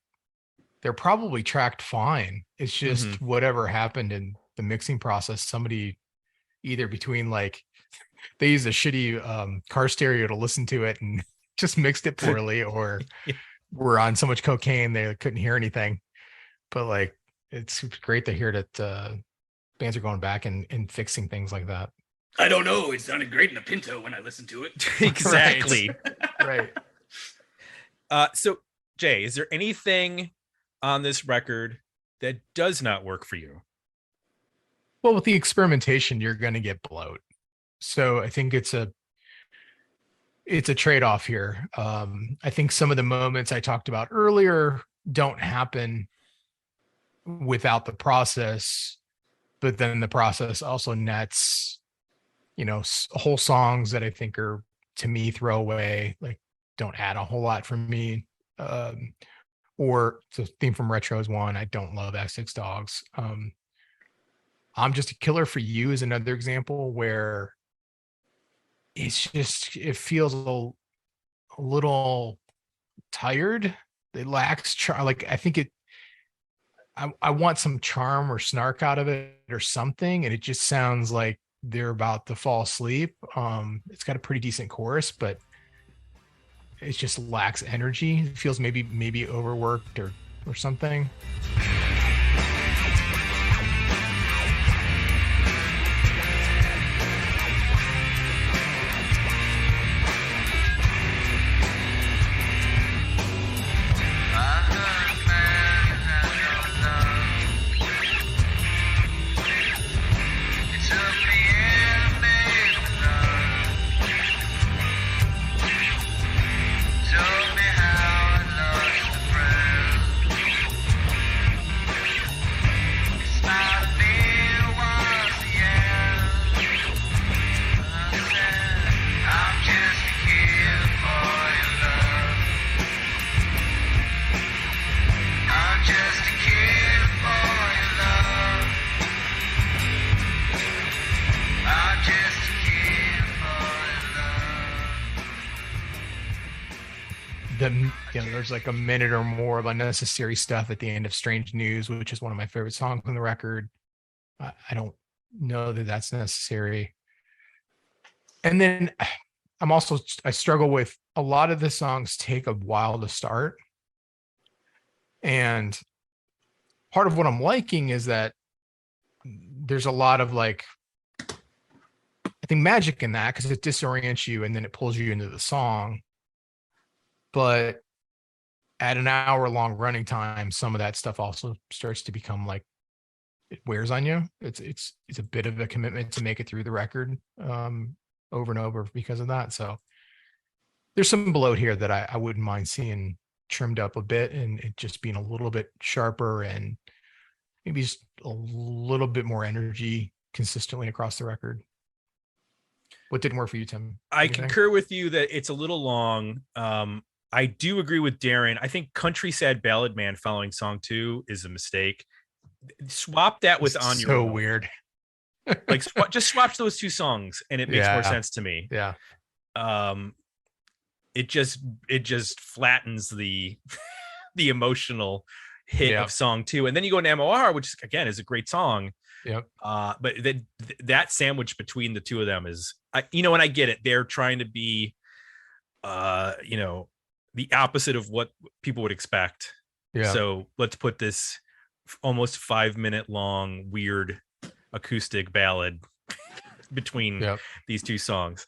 Speaker 3: they're probably tracked fine. It's just whatever happened in the mixing process. Somebody either between like they used a shitty car stereo to listen to it and just mixed it poorly, or were on so much cocaine they couldn't hear anything. But like it's great to hear that bands are going back and fixing things like that.
Speaker 4: I don't know. It sounded great in a Pinto when I listened to it.
Speaker 2: Exactly.
Speaker 3: Right.
Speaker 2: So Jay, is there anything on this record that does not work for you?
Speaker 3: Well, with the experimentation, you're going to get bloat. So I think it's a trade-off here. I think some of the moments I talked about earlier don't happen without the process, but then the process also nets, whole songs that I think are, to me, throwaway, like don't add a whole lot for me. Or the theme from Retro is one. I don't love X6 Dogs. I'm Just a Killer for You is another example where it feels a little tired. It lacks charm. Like I think I want some charm or snark out of it or something, and it just sounds like they're about to fall asleep. It's got a pretty decent chorus, but it just lacks energy. It feels maybe overworked or something. There's like a minute or more of unnecessary stuff at the end of Strange News, which is one of my favorite songs on the record. I don't know that that's necessary. And then I struggle with a lot of the songs take a while to start. And part of what I'm liking is that there's a lot of like, I think magic in that because it disorients you and then it pulls you into the song. But at an hour-long running time, some of that stuff also starts to become like it wears on you. It's a bit of a commitment to make it through the record over and over because of that. So there's some bloat here that I wouldn't mind seeing trimmed up a bit and it just being a little bit sharper and maybe just a little bit more energy consistently across the record. What didn't work for you, Tim?
Speaker 2: I concur with you that it's a little long. I do agree with Darren. I think Country Sad Ballad Man following song 2 is a mistake. Swap that with On Your Own.
Speaker 3: So weird.
Speaker 2: Like just swap those two songs and it makes more sense to me.
Speaker 3: Yeah.
Speaker 2: It just flattens the emotional hit of song 2. And then you go into MOR, which again is a great song.
Speaker 3: Yep.
Speaker 2: But that sandwich between the two of them is, and I get it. They're trying to be, the opposite of what people would expect.
Speaker 3: Yeah.
Speaker 2: So let's put this almost 5-minute long weird acoustic ballad between these two songs.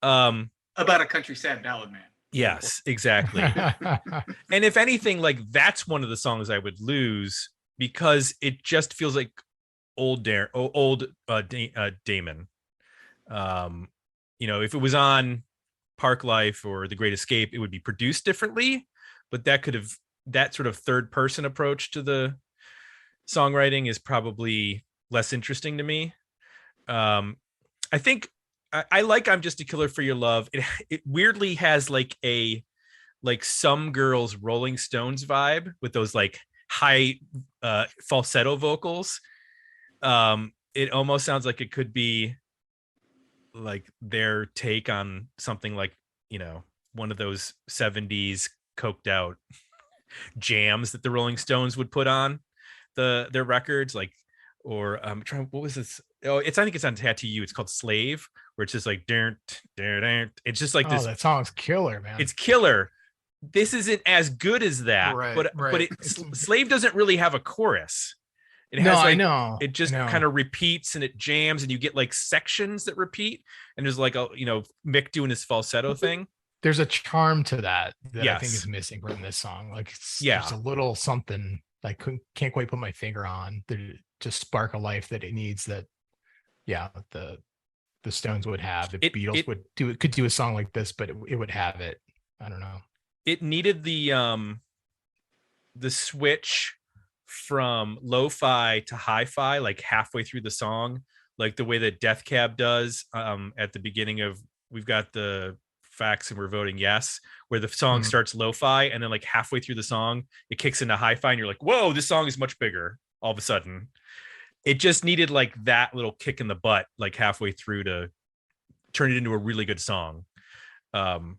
Speaker 4: About a country sad ballad man.
Speaker 2: Yes, exactly. And if anything, like that's one of the songs I would lose because it just feels like Damon. If it was on Park Life or The Great Escape, it would be produced differently, but that sort of third person approach to the songwriting is probably less interesting to me. I think I like I'm Just a Killer for Your Love. It weirdly has like Some Girls Rolling Stones vibe with those like high falsetto vocals. It almost sounds like it could be like their take on something like, one of those 70s coked out jams that the Rolling Stones would put on their records, like, or what was this? Oh, I think it's on Tattoo You. It's called Slave, where it's just like it's just like this.
Speaker 3: That song's killer, man.
Speaker 2: It's killer. This isn't as good as that,
Speaker 3: right.
Speaker 2: But Slave doesn't really have a chorus. It has
Speaker 3: I know.
Speaker 2: It just kind of repeats and it jams, and you get like sections that repeat, and there's like Mick doing his falsetto thing.
Speaker 3: There's a charm to that
Speaker 2: yes.
Speaker 3: I think is missing from this song. Like
Speaker 2: there's
Speaker 3: a little something I can't quite put my finger on to spark a life that it needs. That the Stones would have. The Beatles could do a song like this, but it would have it. I don't know.
Speaker 2: It needed the switch from lo-fi to hi-fi like halfway through the song, like the way that Death Cab does at the beginning of We've Got the Facts and We're Voting Yes, where the song starts lo-fi and then like halfway through the song it kicks into hi-fi and you're like, whoa, this song is much bigger all of a sudden. It just needed like that little kick in the butt like halfway through to turn it into a really good song. So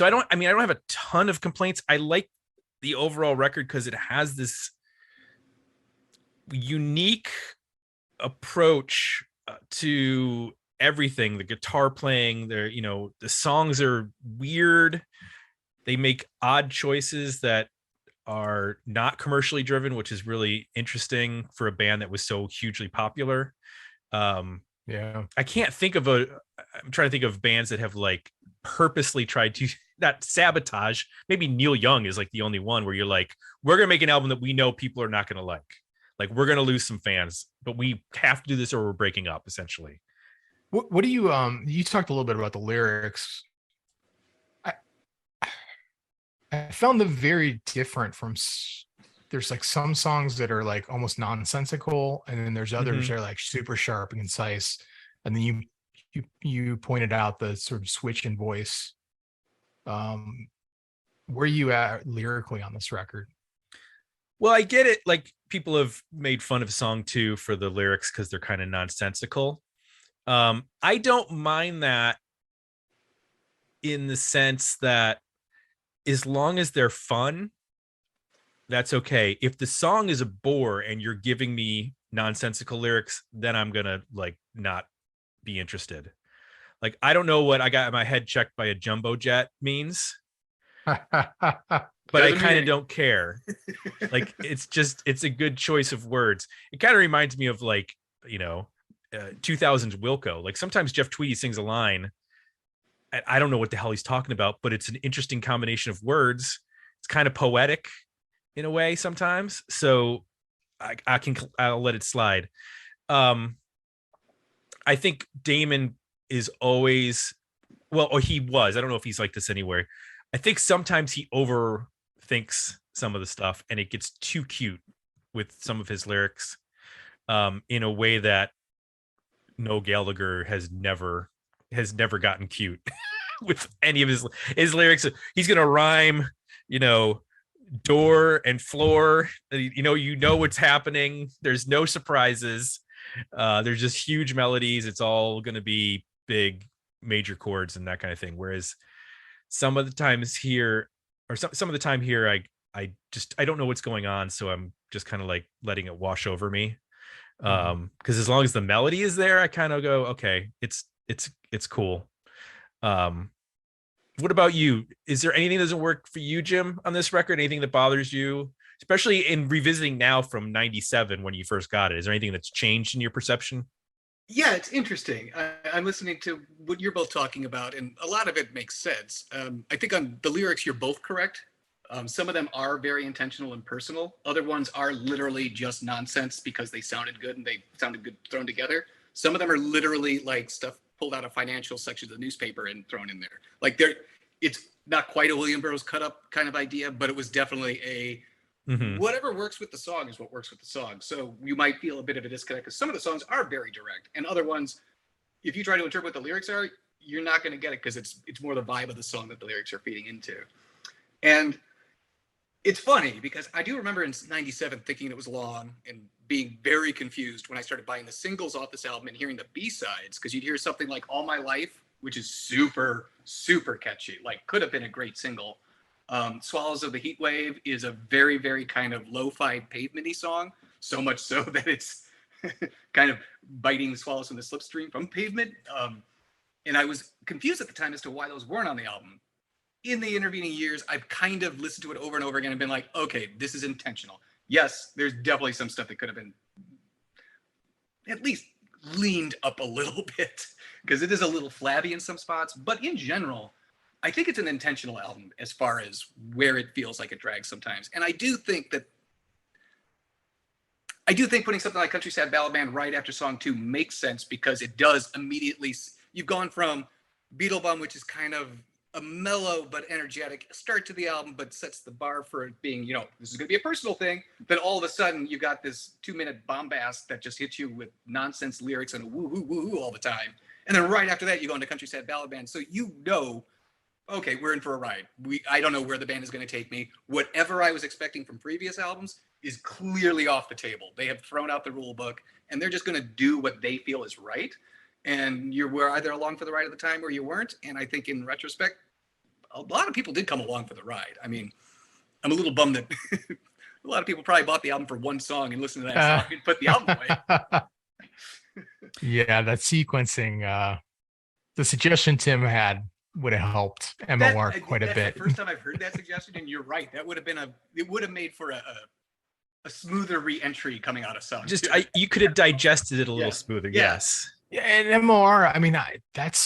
Speaker 2: I don't have a ton of complaints. I like the overall record because it has this unique approach to everything. The guitar playing, the songs are weird. They make odd choices that are not commercially driven, which is really interesting for a band that was so hugely popular. I can't think of I'm trying to think of bands that have like purposely tried to not sabotage. Maybe Neil Young is like the only one where you're like, we're gonna make an album that we know people are not gonna like we're gonna lose some fans, but we have to do this or we're breaking up, essentially.
Speaker 3: What do you you talked a little bit about the lyrics. I found them very different from there's like some songs that are like almost nonsensical, and then there's others that are like super sharp and concise. And then you pointed out the sort of switch in voice. Where are you at lyrically on this record?
Speaker 2: Well, I get it. Like people have made fun of Song 2 for the lyrics because they're kind of nonsensical. I don't mind that in the sense that as long as they're fun, that's okay. If the song is a bore and you're giving me nonsensical lyrics, then I'm gonna like not be interested. Like I don't know what I got my head checked by a jumbo jet means, but I kind of don't care. Like it's a good choice of words. It kind of reminds me of like 2000s Wilco. Like sometimes Jeff Tweedy sings a line, I don't know what the hell he's talking about, but it's an interesting combination of words. It's kind of poetic in a way sometimes. So I'll let it slide. I think Damon is always, or he was, I don't know if he's like this anywhere. I think sometimes he overthinks some of the stuff and it gets too cute with some of his lyrics in a way that Noel Gallagher has never gotten cute with any of his lyrics. He's gonna rhyme, door and floor. You know what's happening. There's no surprises. There's just huge melodies. It's all gonna be big major chords and that kind of thing. Whereas some of the times here, or some of the time here, I don't know what's going on, so I'm just kind of like letting it wash over me. Because as long as the melody is there, I kind of go, okay, it's cool. What about you? Is there anything that doesn't work for you, Jim, on this record? Anything that bothers you, especially in revisiting now from '97 when you first got it? Is there anything that's changed in your perception?
Speaker 4: Yeah, it's interesting. I'm listening to what you're both talking about, and a lot of it makes sense. I think on the lyrics, you're both correct. Some of them are very intentional and personal. Other ones are literally just nonsense because they sounded good and they sounded good thrown together. Some of them are literally like stuff pulled out of financial sections of the newspaper and thrown in there. Like it's not quite a William Burroughs cut up kind of idea, but it was definitely a whatever works with the song is what works with the song. So you might feel a bit of a disconnect because some of the songs are very direct, and other ones, if you try to interpret what the lyrics are, you're not going to get it because it's more the vibe of the song that the lyrics are feeding into. And it's funny because I do remember in '97 thinking it was long and being very confused when I started buying the singles off this album and hearing the B-sides, because you'd hear something like All My Life, which is super, super catchy, like could have been a great single. Swallows of the Heat Wave is a very, very kind of lo-fi Pavement-y song, so much so that it's kind of biting swallows from the slipstream from Pavement. And I was confused at the time as to why those weren't on the album. In the intervening years, I've kind of listened to it over and over again and been like, okay, this is intentional. Yes, there's definitely some stuff that could have been at least leaned up a little bit because it is a little flabby in some spots, but in general, I think it's an intentional album as far as where it feels like it drags sometimes. And I do think putting something like Country Sad Ballad Band right after song 2 makes sense because it does immediately, you've gone from Beetlebum, which is kind of a mellow but energetic start to the album, but sets the bar for it being, this is going to be a personal thing. Then all of a sudden you got this 2-minute bombast that just hits you with nonsense lyrics and woo woo woo all the time. And then right after that, you go into Country Sad Ballad Band. So okay, we're in for a ride. I don't know where the band is going to take me. Whatever I was expecting from previous albums is clearly off the table. They have thrown out the rule book, and they're just going to do what they feel is right. And you were either along for the ride at the time or you weren't. And I think in retrospect, a lot of people did come along for the ride. I mean, I'm a little bummed that a lot of people probably bought the album for one song and listened to that song and put the album away.
Speaker 3: Yeah, that sequencing, the suggestion Tim had would have helped MOR quite a bit.
Speaker 4: That's the first time I've heard that suggestion, and you're right. That would have made for a smoother re-entry coming out of song.
Speaker 2: You could have digested it a little smoother.
Speaker 4: Yeah.
Speaker 2: Yes.
Speaker 3: Yeah, and MOR, I mean, that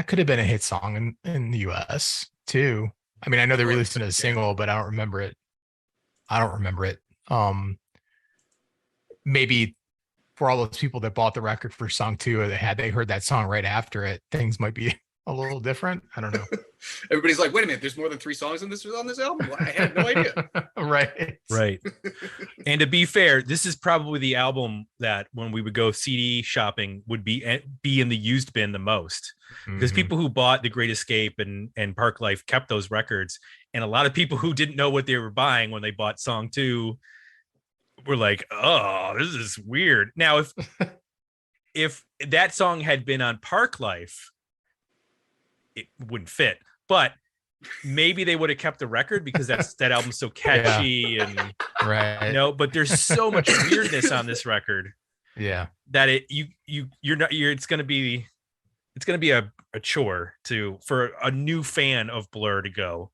Speaker 3: could have been a hit song in the US too. I mean, I know they released it as a single, but I don't remember it. Maybe for all those people that bought the record for song 2, or had they heard that song right after it, things might be a little different. I don't know.
Speaker 4: Everybody's like, wait a minute, there's more than 3 songs on this album? Well, I had no idea.
Speaker 3: Right.
Speaker 2: And to be fair, this is probably the album that when we would go CD shopping would be in the used bin the most, because people who bought The Great Escape and Park Life kept those records, and a lot of people who didn't know what they were buying when they bought song 2 were like, oh, this is weird. Now if that song had been on Park Life, it wouldn't fit, but maybe they would have kept the record because that album's so catchy and right. But there's so much weirdness on this record.
Speaker 3: Yeah.
Speaker 2: That it's going to be a chore for a new fan of Blur to go,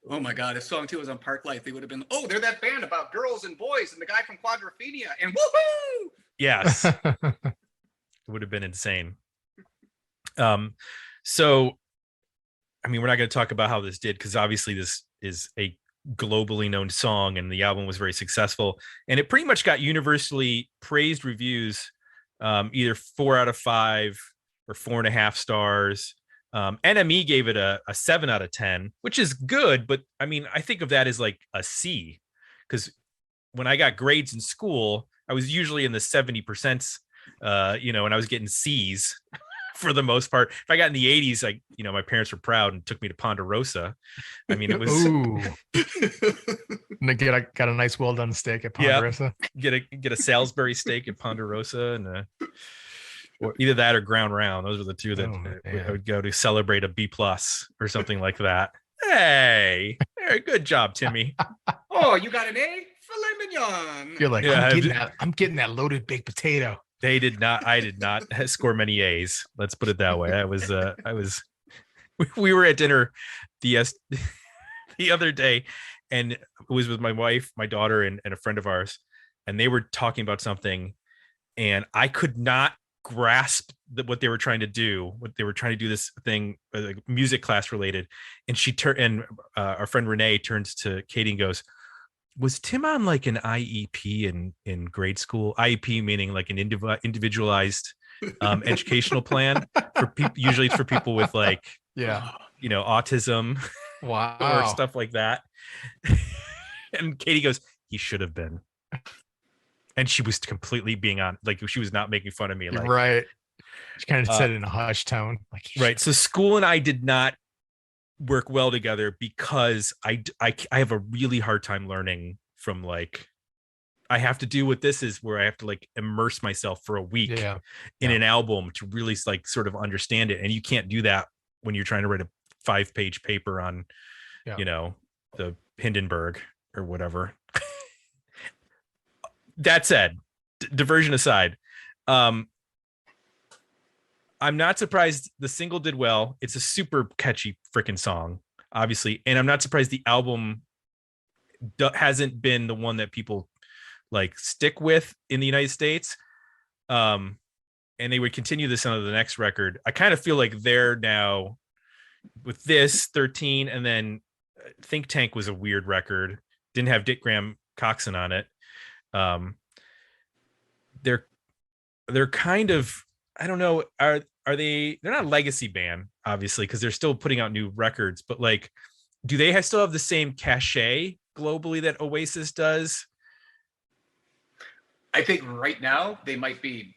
Speaker 4: oh my God, if song 2 was on Park Life, they would have been, oh, they're that band about girls and boys and the guy from Quadrophenia and woohoo!
Speaker 2: Yes. It would have been insane. So, I mean, we're not going to talk about how this did, because obviously this is a globally known song and the album was very successful, and it pretty much got universally praised reviews, either 4 out of 5 or 4.5 stars. NME gave it a 7 out of 10, which is good, but I mean, I think of that as like a C, because when I got grades in school, I was usually in the 70%, and I was getting C's for the most part. If I got in the 80s, my parents were proud and took me to Ponderosa. I mean, it was
Speaker 3: and got a nice well done steak at Ponderosa.
Speaker 2: Yeah, get a Salisbury steak at Ponderosa, and or either that or Ground Round. Those are the two that I would go to celebrate a B+ or something like that. Hey, good job, Timmy.
Speaker 4: Oh, you got an A? Filet mignon.
Speaker 3: You're like, I'm getting that loaded baked potato.
Speaker 2: I did not score many A's. Let's put it that way. We were at dinner the other day, and it was with my wife, my daughter, and a friend of ours, and they were talking about something, and I could not grasp what they were trying to do. What they were trying to do, this thing, like music class related. And our friend Renee turns to Katie and goes, "Was Tim on like an IEP in grade school? IEP meaning like an individualized educational plan for people. Usually it's for people with like, autism
Speaker 3: Wow.
Speaker 2: or stuff like that." And Katie goes, "He should have been." And she was completely being on, like, she was not making fun of me. Like,
Speaker 3: right. She kind of said it in a hush tone. Like,
Speaker 2: right. So school and I did not work well together because I have a really hard time learning from, like, I have to do what this is, where I have to like immerse myself for a week in an album to really like sort of understand it. And you can't do that when you're trying to write a 5-page paper on, the Hindenburg or whatever. That said, diversion aside, I'm not surprised the single did well. It's a super catchy freaking song, obviously. And I'm not surprised the album hasn't been the one that people like stick with in the United States. And they would continue this on the next record. I kind of feel like they're now with this 13, and then Think Tank was a weird record. Didn't have Dick Graham Coxon on it. They're kind of, I don't know, they're not a legacy band, obviously, because they're still putting out new records, but like, do they still have the same cachet globally that Oasis does?
Speaker 4: I think right now they might be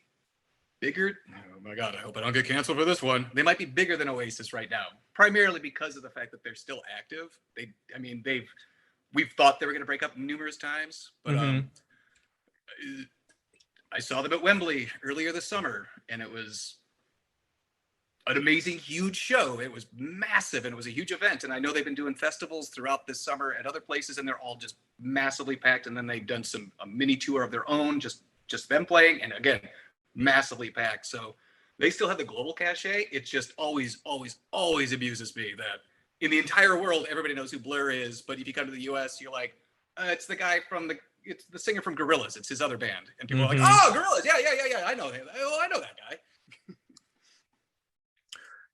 Speaker 4: bigger. Oh my God, I hope I don't get canceled for this one. They might be bigger than Oasis right now, primarily because of the fact that they're still active. We've thought they were going to break up numerous times, but I saw them at Wembley earlier this summer, and it was an amazing, huge show. It was massive, and it was a huge event. And I know they've been doing festivals throughout this summer at other places, and they're all just massively packed. And then they've done a mini tour of their own, just them playing, and again, massively packed. So they still have the global cachet. It just always, always, always amuses me that in the entire world, everybody knows who Blur is. But if you come to the US, you're like, it's the guy it's the singer from Gorillaz. It's his other band. And people are like, oh, Gorillaz. Yeah. I know him. Oh, I know that guy.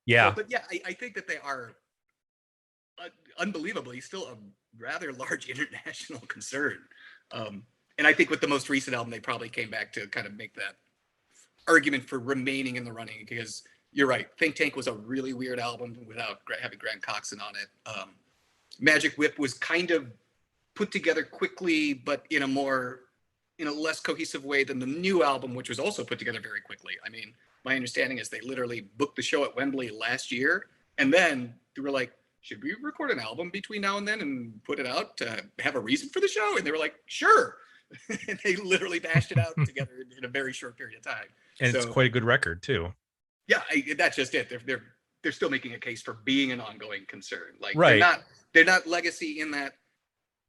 Speaker 2: Yeah.
Speaker 4: So, but yeah, I think that they are unbelievably still a rather large international concern. And I think with the most recent album, they probably came back to kind of make that argument for remaining in the running, because you're right. Think Tank was a really weird album without having Grant Coxon on it. Magic Whip was kind of put together quickly, but in a less cohesive way than the new album, which was also put together very quickly. I mean, my understanding is they literally booked the show at Wembley last year, and then they were like, should we record an album between now and then and put it out to have a reason for the show? And they were like, sure. And they literally bashed it out together in a very short period of time.
Speaker 2: And it's quite a good record too.
Speaker 4: Yeah, that's just it. They're still making a case for being an ongoing concern. Like,
Speaker 2: right.
Speaker 4: They're not legacy in that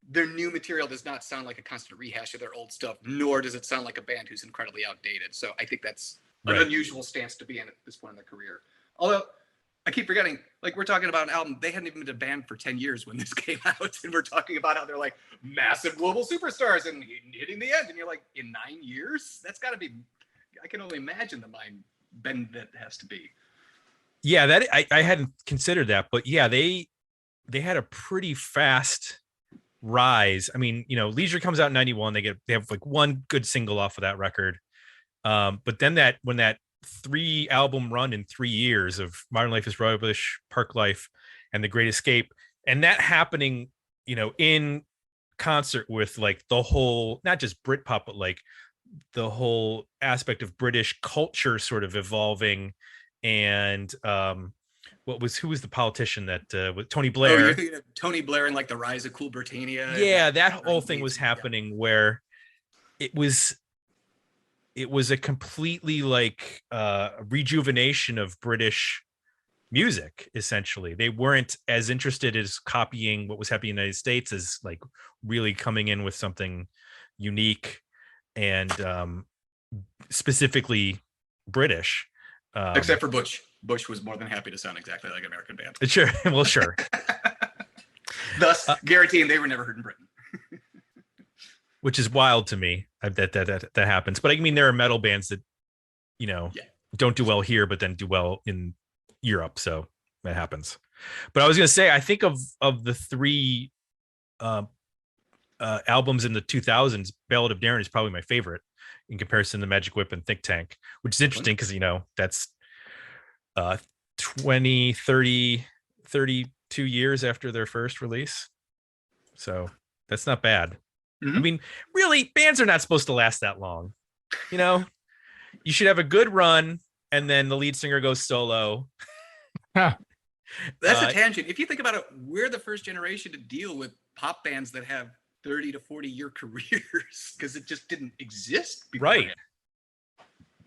Speaker 4: their new material does not sound like a constant rehash of their old stuff, nor does it sound like a band who's incredibly outdated. So I think that's an unusual stance to be in at this point in their career. Although I keep forgetting, like, we're talking about an album, they hadn't even been a band for 10 years when this came out, and we're talking about how they're like massive global superstars and hitting the end, and you're like, in 9 years? That's got to be, I can only imagine the mind bend that has to be.
Speaker 2: Yeah, that I hadn't considered that, but yeah, they had a pretty fast rise. I mean, Leisure comes out in 91, they have like one good single off of that record. But then when that 3 album run in 3 years of Modern Life is Rubbish, Park Life, and The Great Escape, and that happening, in concert with like the whole, not just Britpop, but like the whole aspect of British culture sort of evolving. And who was the politician that with Tony Blair?
Speaker 4: Oh, you're thinking of Tony Blair and like the rise of Cool Britannia.
Speaker 2: Yeah, that whole thing was happening where it was a completely like rejuvenation of British music. Essentially, they weren't as interested as copying what was happening in the United States as like really coming in with something unique and specifically British.
Speaker 4: Except for Bush. Bush was more than happy to sound exactly like an American band.
Speaker 2: Sure. Well, sure.
Speaker 4: Thus, guaranteeing they were never heard in Britain.
Speaker 2: which is wild to me that happens. But I mean, there are metal bands that, don't do well here, but then do well in Europe. So that happens. But I was going to say, I think of the three albums in the 2000s, Ballad of Darren is probably my favorite in comparison to Magic Whip and Think Tank, which is interesting because, that's 20, 30, 32 years after their first release. So that's not bad. I mean, really, bands are not supposed to last that long. You should have a good run and then the lead singer goes solo.
Speaker 4: That's a tangent. If you think about it, we're the first generation to deal with pop bands that have 30 to 40 year careers because it just didn't exist before.
Speaker 2: Right.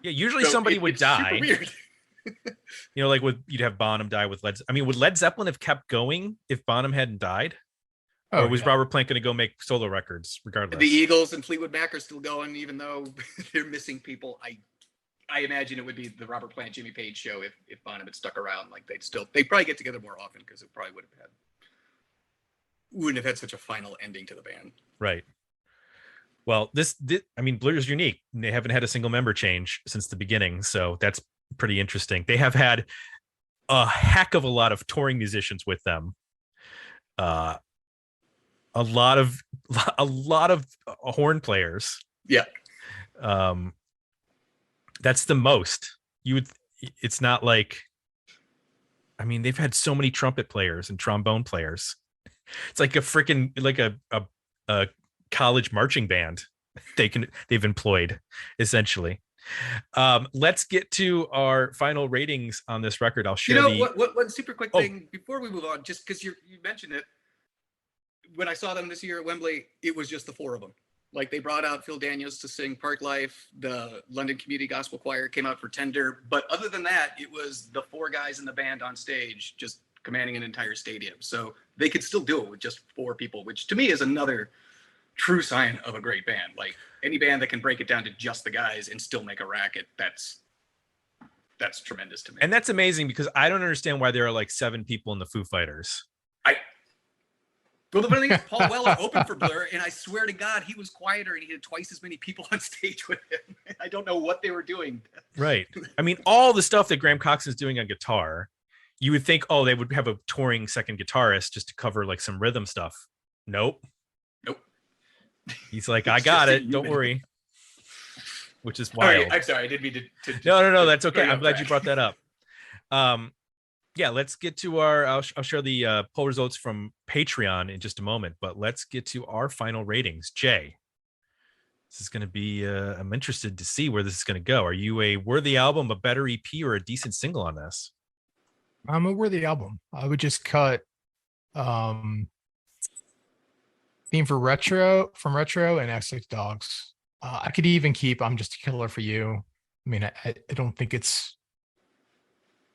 Speaker 2: Yeah, usually somebody would die.
Speaker 4: Weird.
Speaker 2: Like you'd have Bonham die with Led. I mean, would Led Zeppelin have kept going if Bonham hadn't died? Or was Robert Plant going to go make solo records regardless? The
Speaker 4: Eagles and Fleetwood Mac are still going, even though they're missing people. I imagine it would be the Robert Plant, Jimmy Page show if Bonham had stuck around. Like they'd probably get together more often because it probably wouldn't have had such a final ending to the band.
Speaker 2: Right. Well, this I mean, Blur is unique. They haven't had a single member change since the beginning, so that's pretty interesting. They have had a heck of a lot of touring musicians with them. A lot of horn players.
Speaker 4: Yeah.
Speaker 2: That's the most. It's not like, I mean, they've had so many trumpet players and trombone players. It's like a freaking a college marching band they've employed essentially. Let's get to our final ratings on this record. I'll share
Speaker 4: one super quick thing before we move on, just because you mentioned it. When I saw them this year at Wembley, it was just the four of them. Like, they brought out Phil Daniels to sing Park Life. The London Community Gospel Choir came out for Tender. But other than that, it was the four guys in the band on stage just commanding an entire stadium. So they could still do it with just four people, which to me is another true sign of a great band. Like, any band that can break it down to just the guys and still make a racket, that's tremendous to me.
Speaker 2: And that's amazing because I don't understand why there are like 7 people in the Foo Fighters.
Speaker 4: Well, the funny thing is, Paul Weller opened for Blur, and I swear to God, he was quieter and he had twice as many people on stage with him. I don't know what they were doing.
Speaker 2: Right. I mean, all the stuff that Graham Coxon's doing on guitar, you would think, they would have a touring second guitarist just to cover like some rhythm stuff. Nope. He's like, I got it. Don't worry. Which is wild.
Speaker 4: Right, I'm sorry. I didn't mean to
Speaker 2: No. That's okay. I'm glad you brought that up. Yeah, let's get to I'll share the poll results from Patreon in just a moment, but let's get to our final ratings. Jay, this is going to be, I'm interested to see where this is going to go. Are you a worthy album, a better EP, or a decent single on this?
Speaker 3: I'm a worthy album. I would just cut Theme from Retro and X6 Dogs. I could even keep I'm Just a Killer for You. I mean, I don't think it's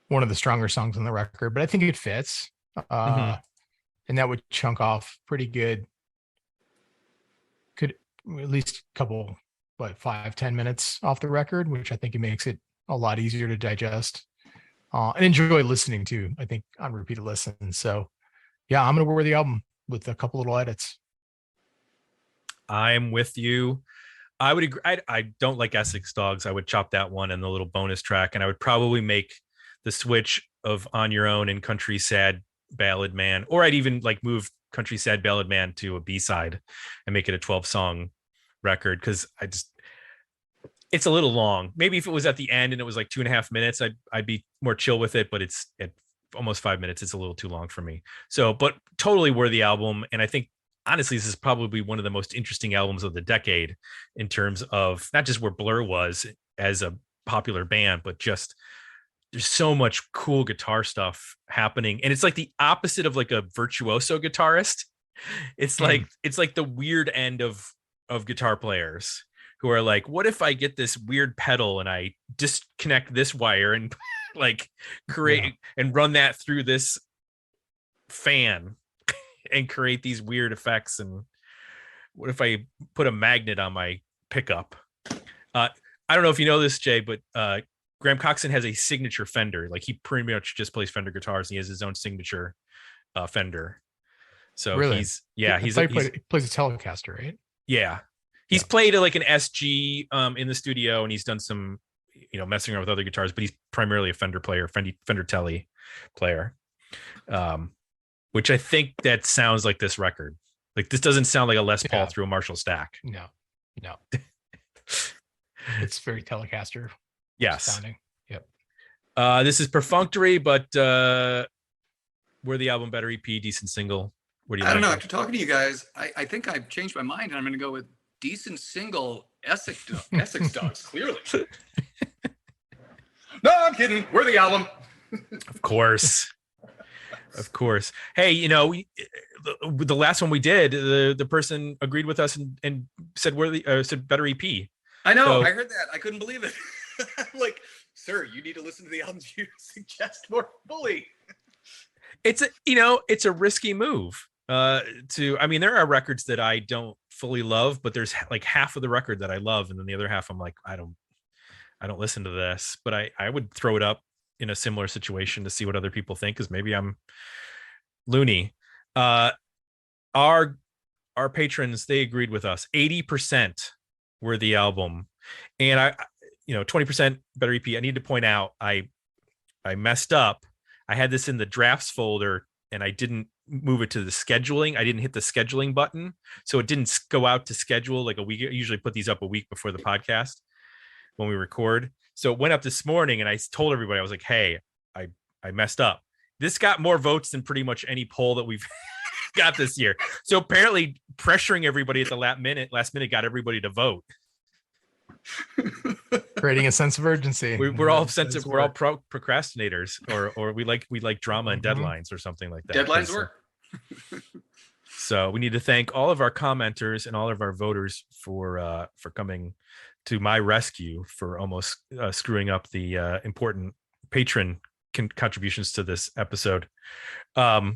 Speaker 3: one of the stronger songs on the record, but I think it fits. And that would chunk off pretty good. Could at least a couple, 5-10 minutes off the record, which I think it makes it a lot easier to digest and enjoy listening to, I think, on repeated listen. So yeah, I'm going to wear the album with a couple little edits.
Speaker 2: I'm with you. I would agree. I don't like Essex Dogs. I would chop that one and the little bonus track, and I would probably make the switch of On Your Own and Country Sad Ballad Man, or I'd even like move Country Sad Ballad Man to a B-side and make it a 12-song record, because it's a little long. Maybe if it was at the end and it was like 2.5 minutes, I'd be more chill with it, but it's at almost 5 minutes. It's a little too long for me. So, but totally worthy album. And I think, honestly, this is probably one of the most interesting albums of the decade in terms of not just where Blur was as a popular band, but just there's so much cool guitar stuff happening. And it's like the opposite of like a virtuoso guitarist. It's like the weird end of guitar players who are like, what if I get this weird pedal and I disconnect this wire and like create and run that through this fan and create these weird effects? And what if I put a magnet on my pickup? I don't know if you know this, Jay, but Graham Coxon has a signature Fender. Like, he pretty much just plays Fender guitars, and he has his own signature Fender. So really? He plays a Telecaster, right? Yeah. He's played like an SG in the studio, and he's done some, messing around with other guitars, but he's primarily a Fender player, Fender Tele player. Which I think that sounds like this record. Like this doesn't sound like a Les Paul through a Marshall stack.
Speaker 3: No. It's very Telecaster.
Speaker 2: Yes.
Speaker 3: Sounding. Yep.
Speaker 2: This is perfunctory, but we're the album better EP, decent single. What do you
Speaker 4: I don't
Speaker 2: like?
Speaker 4: know. After talking to you guys, I think I've changed my mind, and I'm going to go with decent single Essex Dogs. Clearly. No, I'm kidding. We're the album.
Speaker 2: Of course. Hey, the last one we did, the person agreed with us and said said better EP.
Speaker 4: I know.
Speaker 2: So,
Speaker 4: I heard that. I couldn't believe it. I'm like, sir, you need to listen to the albums you suggest more fully.
Speaker 2: It's a risky move. There are records that I don't fully love, but there's like half of the record that I love, and then the other half I'm like, I don't listen to this, but I would throw it up in a similar situation to see what other people think, because maybe I'm loony. Our patrons, they agreed with us. 80% were the album, and 20% better EP. I need to point out I messed up. I had this in the drafts folder, and I didn't move it to the scheduling. I didn't hit the scheduling button, so it didn't go out to schedule like a week. I usually put these up a week before the podcast when we record. So it went up this morning, and I told everybody, I was like, hey, I messed up. This got more votes than pretty much any poll that we've got this year. So apparently pressuring everybody at the last minute got everybody to vote.
Speaker 3: Creating a sense of urgency.
Speaker 2: We're all procrastinators, or we like drama and deadlines or something like that.
Speaker 4: Deadlines work.
Speaker 2: So we need to thank all of our commenters and all of our voters for coming to my rescue for almost screwing up the important patron contributions to this episode. Oh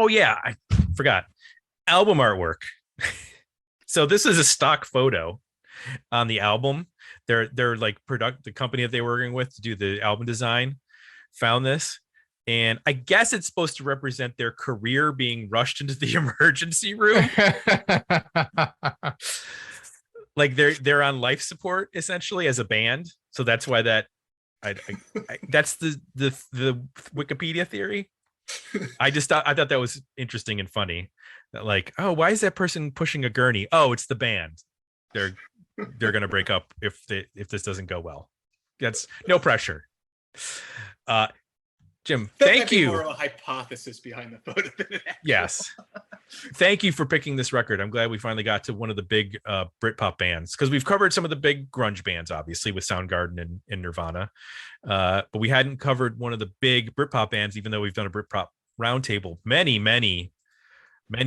Speaker 2: yeah, I forgot album artwork. So this is a stock photo on the album. They're like the company that they were working with to do the album design found this, and I guess it's supposed to represent their career being rushed into the emergency room. Like they're on life support essentially as a band, so that's why that's the Wikipedia theory. I thought that was interesting and funny. That like, oh, why is that person pushing a gurney? Oh, it's the band. They're gonna break up if this doesn't go well. That's no pressure. Jim, thank you.
Speaker 4: More of a hypothesis behind the photo than an actual.
Speaker 2: Yes. Thank you for picking this record. I'm glad we finally got to one of the big Britpop bands, because we've covered some of the big grunge bands, obviously, with Soundgarden and Nirvana. But we hadn't covered one of the big Britpop bands, even though we've done a Britpop roundtable many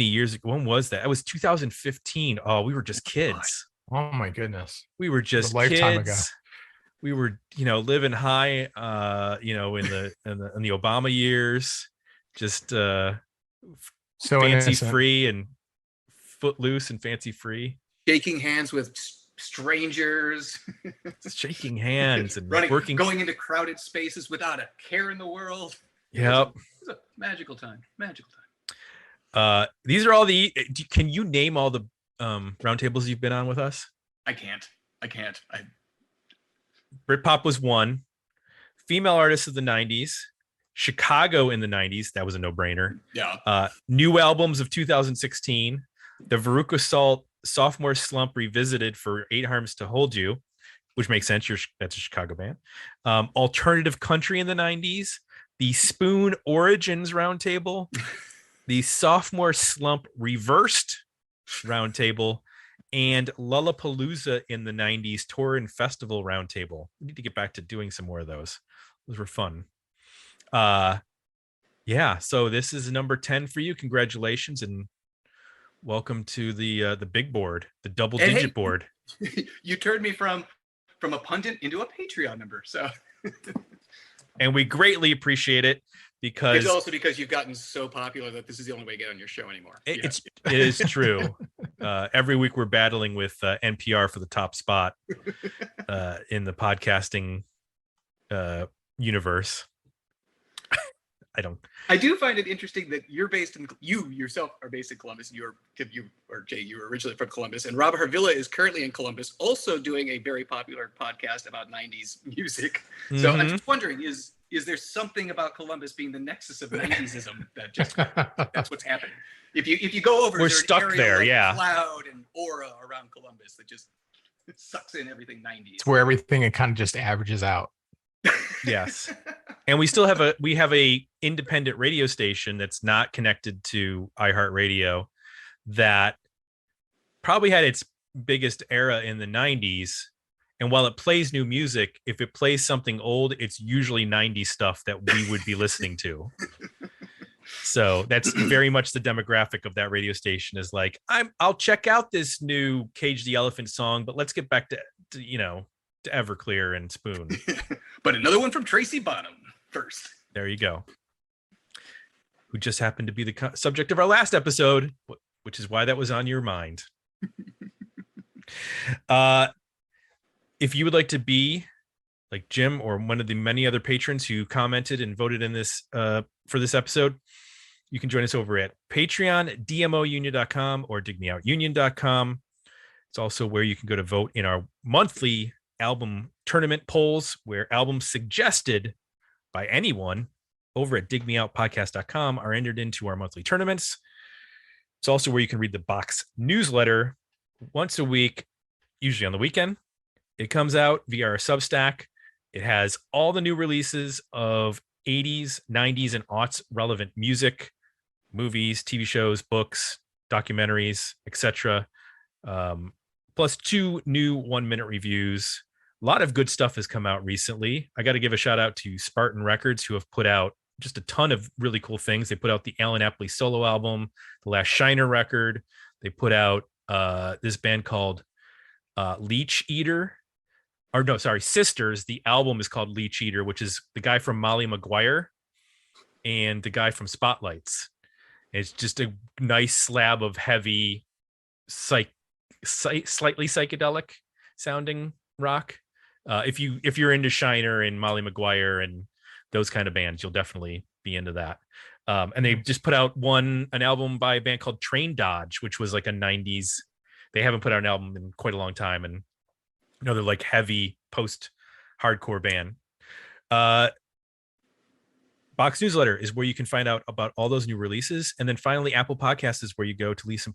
Speaker 2: years ago. When was that? It was 2015. Oh, we were just kids.
Speaker 3: Oh my goodness.
Speaker 2: We were just
Speaker 3: a lifetime
Speaker 2: kids.
Speaker 3: ago.
Speaker 2: We were, living high, in the Obama years, just
Speaker 3: So
Speaker 2: fancy
Speaker 3: innocent.
Speaker 2: free and footloose and fancy free.
Speaker 4: Shaking hands with strangers.
Speaker 2: Shaking hands and
Speaker 4: going into crowded spaces without a care in the world.
Speaker 2: Yep.
Speaker 4: It was a magical time.
Speaker 2: These are all can you name all the roundtables you've been on with us?
Speaker 4: I can't.
Speaker 2: Britpop was one. Female artists of the 90s. Chicago in the 90s. That was a no-brainer.
Speaker 4: Yeah.
Speaker 2: New albums of 2016. The Veruca Salt Sophomore Slump Revisited for 8 Harms to Hold You, which makes sense. That's a Chicago band. Alternative country in the 90s. The Spoon Origins Roundtable. The Sophomore Slump Reversed Roundtable. And Lollapalooza in the 90s Tour and Festival Roundtable. We need to get back to doing some more of those. Those were fun. Yeah, so this is number 10 for you. Congratulations and welcome to the big board, the double digit board.
Speaker 4: You turned me from a pundit into a Patreon member. So
Speaker 2: and we greatly appreciate it, because
Speaker 4: it's also because you've gotten so popular that this is the only way to get on your show anymore.
Speaker 2: It is true. Every week we're battling with NPR for the top spot in the podcasting universe.
Speaker 4: I do find it interesting that you yourself are based in Columbus. You or Jay, you were originally from Columbus, and Rob Harvilla is currently in Columbus, also doing a very popular podcast about '90s music. Mm-hmm. So I'm just wondering, is there something about Columbus being the nexus of '90sism that just that's what's happening? If you go over,
Speaker 2: we're stuck there, yeah.
Speaker 4: Cloud and aura around Columbus that just sucks in everything '90s.
Speaker 3: It's where everything kind of just averages out.
Speaker 2: Yes. And we still have a independent radio station that's not connected to iHeartRadio that probably had its biggest era in the 90s. And while it plays new music, if it plays something old, it's usually 90s stuff that we would be listening to. So that's very much the demographic of that radio station is like, I'll check out this new Cage the Elephant song, but let's get back to Everclear and Spoon.
Speaker 4: But another one from Tracy Bonham first.
Speaker 2: There you go. Who just happened to be the subject of our last episode, which is why that was on your mind. If you would like to be like Jim or one of the many other patrons who commented and voted in this for this episode, you can join us over at Patreon, dmounion.com or digmeoutunion.com. It's also where you can go to vote in our monthly album tournament polls, where albums suggested by anyone over at digmeoutpodcast.com are entered into our monthly tournaments. It's also where you can read the box newsletter once a week, usually on the weekend. It comes out via our Substack. It has all the new releases of 80s, 90s, and aughts relevant music, movies, TV shows, books, documentaries, etc. Plus 2 new 1-minute reviews. A lot of good stuff has come out recently. I got to give a shout out to Spartan Records, who have put out just a ton of really cool things. They put out the Alan Epley solo album, the last Shiner record. They put out this band called Leech Eater. Or no, sorry, Sisters. The album is called Leech Eater, which is the guy from Molly Maguire and the guy from Spotlights. It's just a nice slab of heavy, slightly psychedelic sounding rock. If you're into Shiner and Molly Maguire and those kind of bands, you'll definitely be into that. And they just put out an album by a band called Train Dodge, which was like a 90s. They haven't put out an album in quite a long time, and they're like heavy post-hardcore band. Box Newsletter is where you can find out about all those new releases. And then finally, Apple Podcasts is where you go to leave some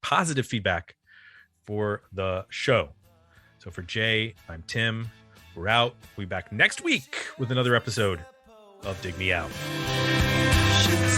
Speaker 2: positive feedback for the show. So for Jay, I'm Tim. We're out. We'll be back next week with another episode of Dig Me Out.
Speaker 5: She was